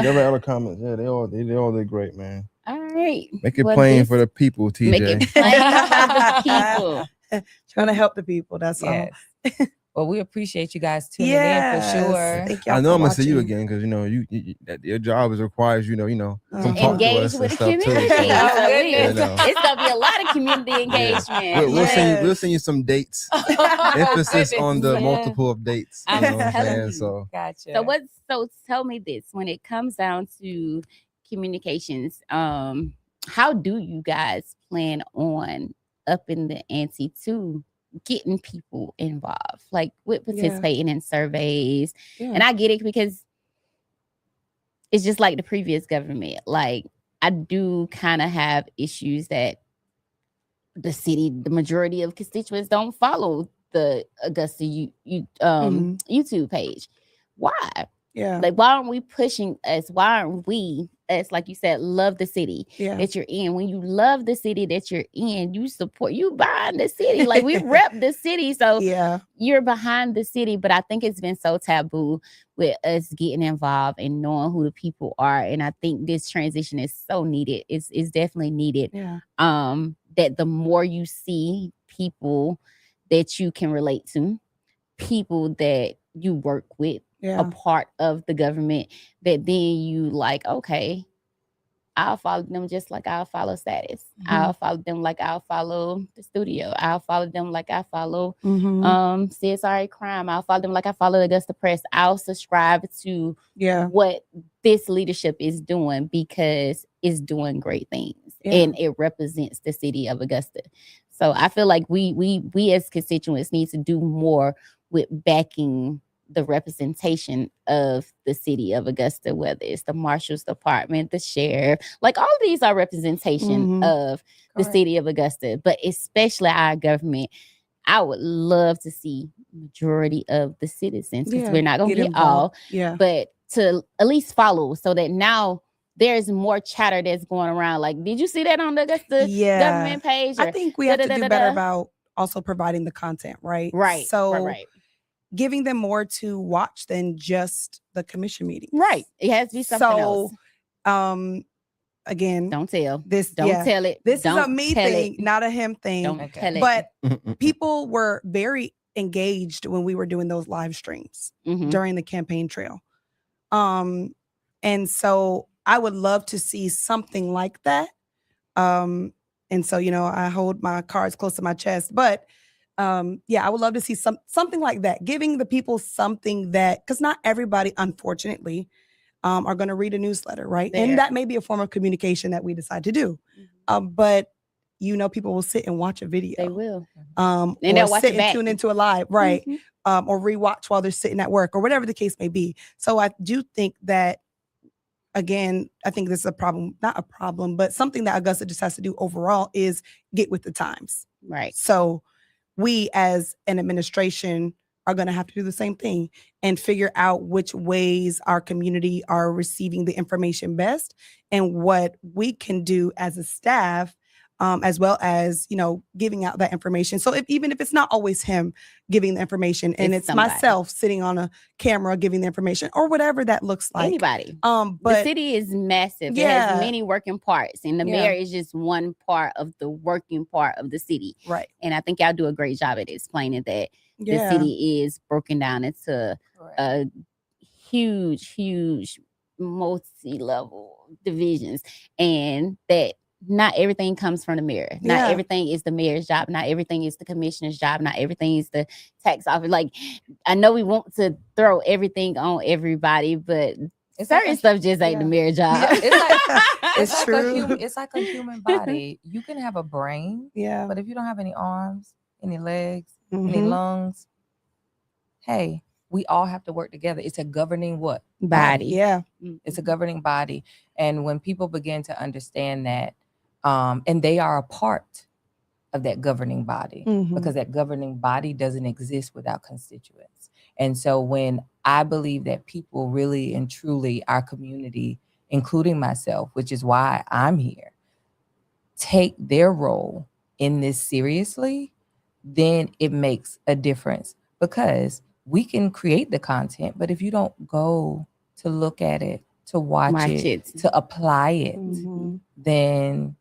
Never other comments. Yeah, they all did great, man.
All right.
Make it plain for the people, TJ.
Make it plain for the people.
Trying to help the people. That's all.
Well, we appreciate you guys tuning in for sure.
I
know I'm gonna see you again because you your job requires come talk
engage
to us
with
and
the community. It's gonna be a lot of community engagement.
We'll send you some dates. Emphasis on the multiple of dates. You know what I'm saying? So
gotcha.
So tell me this: when it comes down to communications, how do you guys plan on upping the ante to getting people involved, like with participating in surveys? And I get it, because it's just like the previous government. Like, I do kind of have issues that the majority of constituents don't follow the Augusta YouTube page. Why?
Yeah.
Like, why aren't we pushing us? Why aren't we, as like you said, love the city that you're in? When you love the city that you're in, you behind the city. Like, we rep the city. So you're behind the city. But I think it's been so taboo with us getting involved and knowing who the people are. And I think this transition is so needed. It's definitely needed.
Yeah.
That the more you see people that you can relate to, people that you work with, a part of the government, that then you like, okay, I'll follow them just like I'll follow Status. I'll follow them like I'll follow the studio. I'll follow them like I follow CSRA Crime. I'll follow them like I follow Augusta Press. I'll subscribe to what this leadership is doing, because it's doing great things and it represents the city of Augusta. So I feel like we as constituents need to do more with backing the representation of the city of Augusta, whether it's the marshal's department, the sheriff, like all of these are representation of the city of Augusta, but especially our government. I would love to see majority of the citizens, because we're not going to get all, but to at least follow, so that now there's more chatter that's going around. Like, did you see that on the Augusta government page?
I think we have to do better about also providing the content, right?
Right.
So giving them more to watch than just the commission meeting.
Right. It has to be something else.
Again,
don't tell
this.
Don't tell it.
This
don't
is a me thing, not a him thing.
Don't tell it.
But people were very engaged when we were doing those live streams during the campaign trail. And so I would love to see something like that. And so, I hold my cards close to my chest, but I would love to see something like that, giving the people something that, because not everybody, unfortunately, are going to read a newsletter, right? And that may be a form of communication that we decide to do. But people will sit and watch a video.
They will.
And they'll sit and tune into a live, right? Or rewatch while they're sitting at work, or whatever the case may be. So I do think that, again, I think this is not a problem, but something that Augusta just has to do overall is get with the times.
Right.
So we as an administration are going to have to do the same thing and figure out which ways our community are receiving the information best, and what we can do as a staff, as well as, giving out that information. So even if it's not always him giving the information, and it's myself sitting on a camera giving the information, or whatever that looks like.
Anybody.
But
the city is massive. It has many working parts, and the mayor is just one part of the working part of the city.
Right.
And I think y'all do a great job at explaining that the city is broken down into a huge multi-level divisions, and that not everything comes from the mayor. Not everything is the mayor's job. Not everything is the commissioner's job. Not everything is the tax office. Like, I know we want to throw everything on everybody, but certain stuff just ain't the mayor's job.
It's true.
It's like a human body. You can have a brain, but if you don't have any arms, any legs, any lungs, hey, we all have to work together. It's a governing what?
Body.
Yeah.
It's a governing body. And when people begin to understand that, and they are a part of that governing body, because that governing body doesn't exist without constituents. And so when I believe that people really and truly, our community, including myself, which is why I'm here, take their role in this seriously, then it makes a difference, because we can create the content, but if you don't go to look at it, to watch it, to apply it, then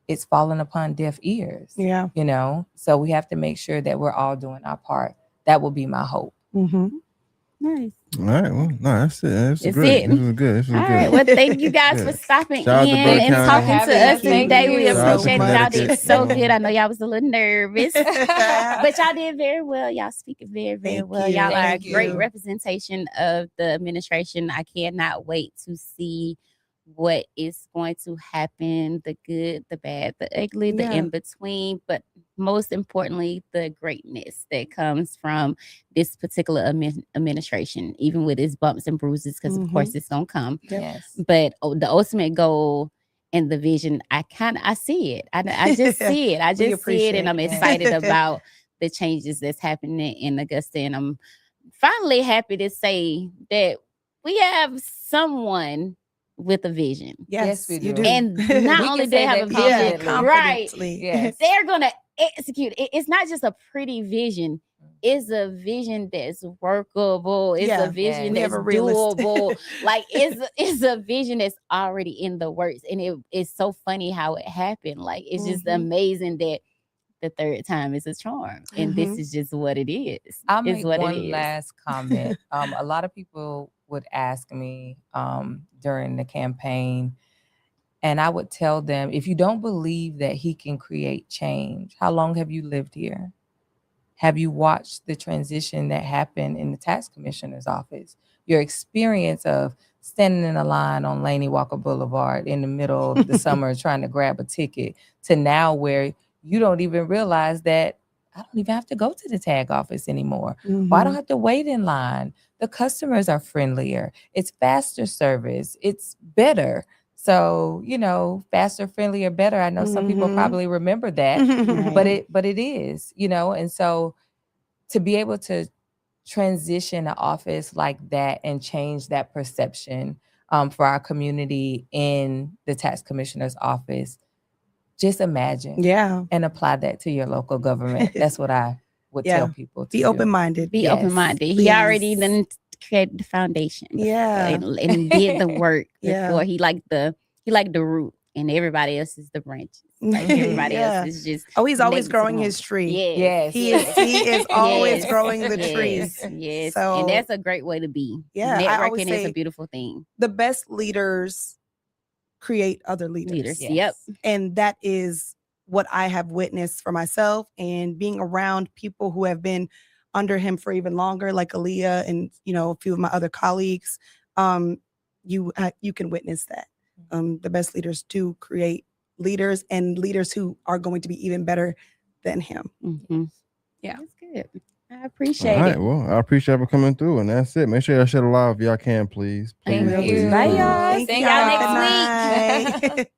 it's falling upon deaf ears.
Yeah.
So we have to make sure that we're all doing our part. That will be my hope.
Nice.
All right. Well, no, that's it.
That's
great.
it.
This was good.
All right. Well, thank you guys for stopping
Shout out to
in
Burke
and
County.
talking to us
Thank
today.
you.
We
Shout out to
appreciate it. Y'all did
Connecticut.
so good. I know y'all was a little nervous, but y'all did very well. Y'all speak very, very
Thank
well.
you.
Y'all are a
Thank
great
you.
representation of the administration. I cannot wait to see what is going to happen, the good, the bad, the ugly, the in between, but most importantly, the greatness that comes from this particular administration, even with its bumps and bruises, because of course it's gonna come.
Yes.
But the ultimate goal and the vision, I see it. I just see it. I just see it, and I'm excited about the changes that's happening in Augusta. And I'm finally happy to say that we have someone with a vision.
Yes,
we
you
do.
do.
And not
We
only
can
do they
say
have a
that
vision, right?
confidently.
Yes.
They're gonna execute. It's not just a pretty vision. It's a vision that's workable. It's a vision that's doable. Like it's a vision that's already in the works. And it's so funny how it happened. Like it's just amazing that the third time is a charm. And this is just what it is.
I'll make one last comment. A lot of people would ask me during the campaign, and I would tell them, if you don't believe that he can create change, how long have you lived here? Have you watched the transition that happened in the tax commissioner's office? Your experience of standing in a line on Laney Walker Boulevard in the middle of the summer trying to grab a ticket, to now where you don't even realize that I don't even have to go to the tag office anymore. Or I
Mm-hmm.
don't have to wait in line. The customers are friendlier. It's faster service. It's better. So, faster, friendlier, better. I know some people
Mhm.
probably remember that,
Right.
but it is, and so to be able to transition an office like that and change that perception for our community in the tax commissioner's office, just imagine
Yeah.
and apply that to your local government. That's what I would
Yeah.
tell people to
Be
do.
open-minded.
Be
Yes,
open-minded. He
please.
already done created the foundation.
Yeah.
And did the work
Yeah.
before. He liked the root, and everybody else is the branches. Like everybody
Yeah.
else is just.
Oh, he's always
connected to
growing
the
his tree.
Yes.
Yes.
He is always
Yes.
growing the tree.
Yes. Yes.
So-
and that's a great way to be.
Yeah, I always
Networking is
say-
a beautiful thing.
The best leaders create other leaders.
Yep.
And that is what I have witnessed for myself, and being around people who have been under him for even longer, like Aaliyah and a few of my other colleagues. You can witness that. The best leaders do create leaders, and leaders who are going to be even better than him.
Mm-hmm.
Yeah.
That's good. I
All
appreciate
right.
it.
Well, I appreciate you for coming through, and that's it. Make sure y'all share the live if y'all can, please.
Thank
Please,
you.
please,
Bye,
please.
y'all.
Thank
See
you,
y'all
y'all.
next
Good
week.
night.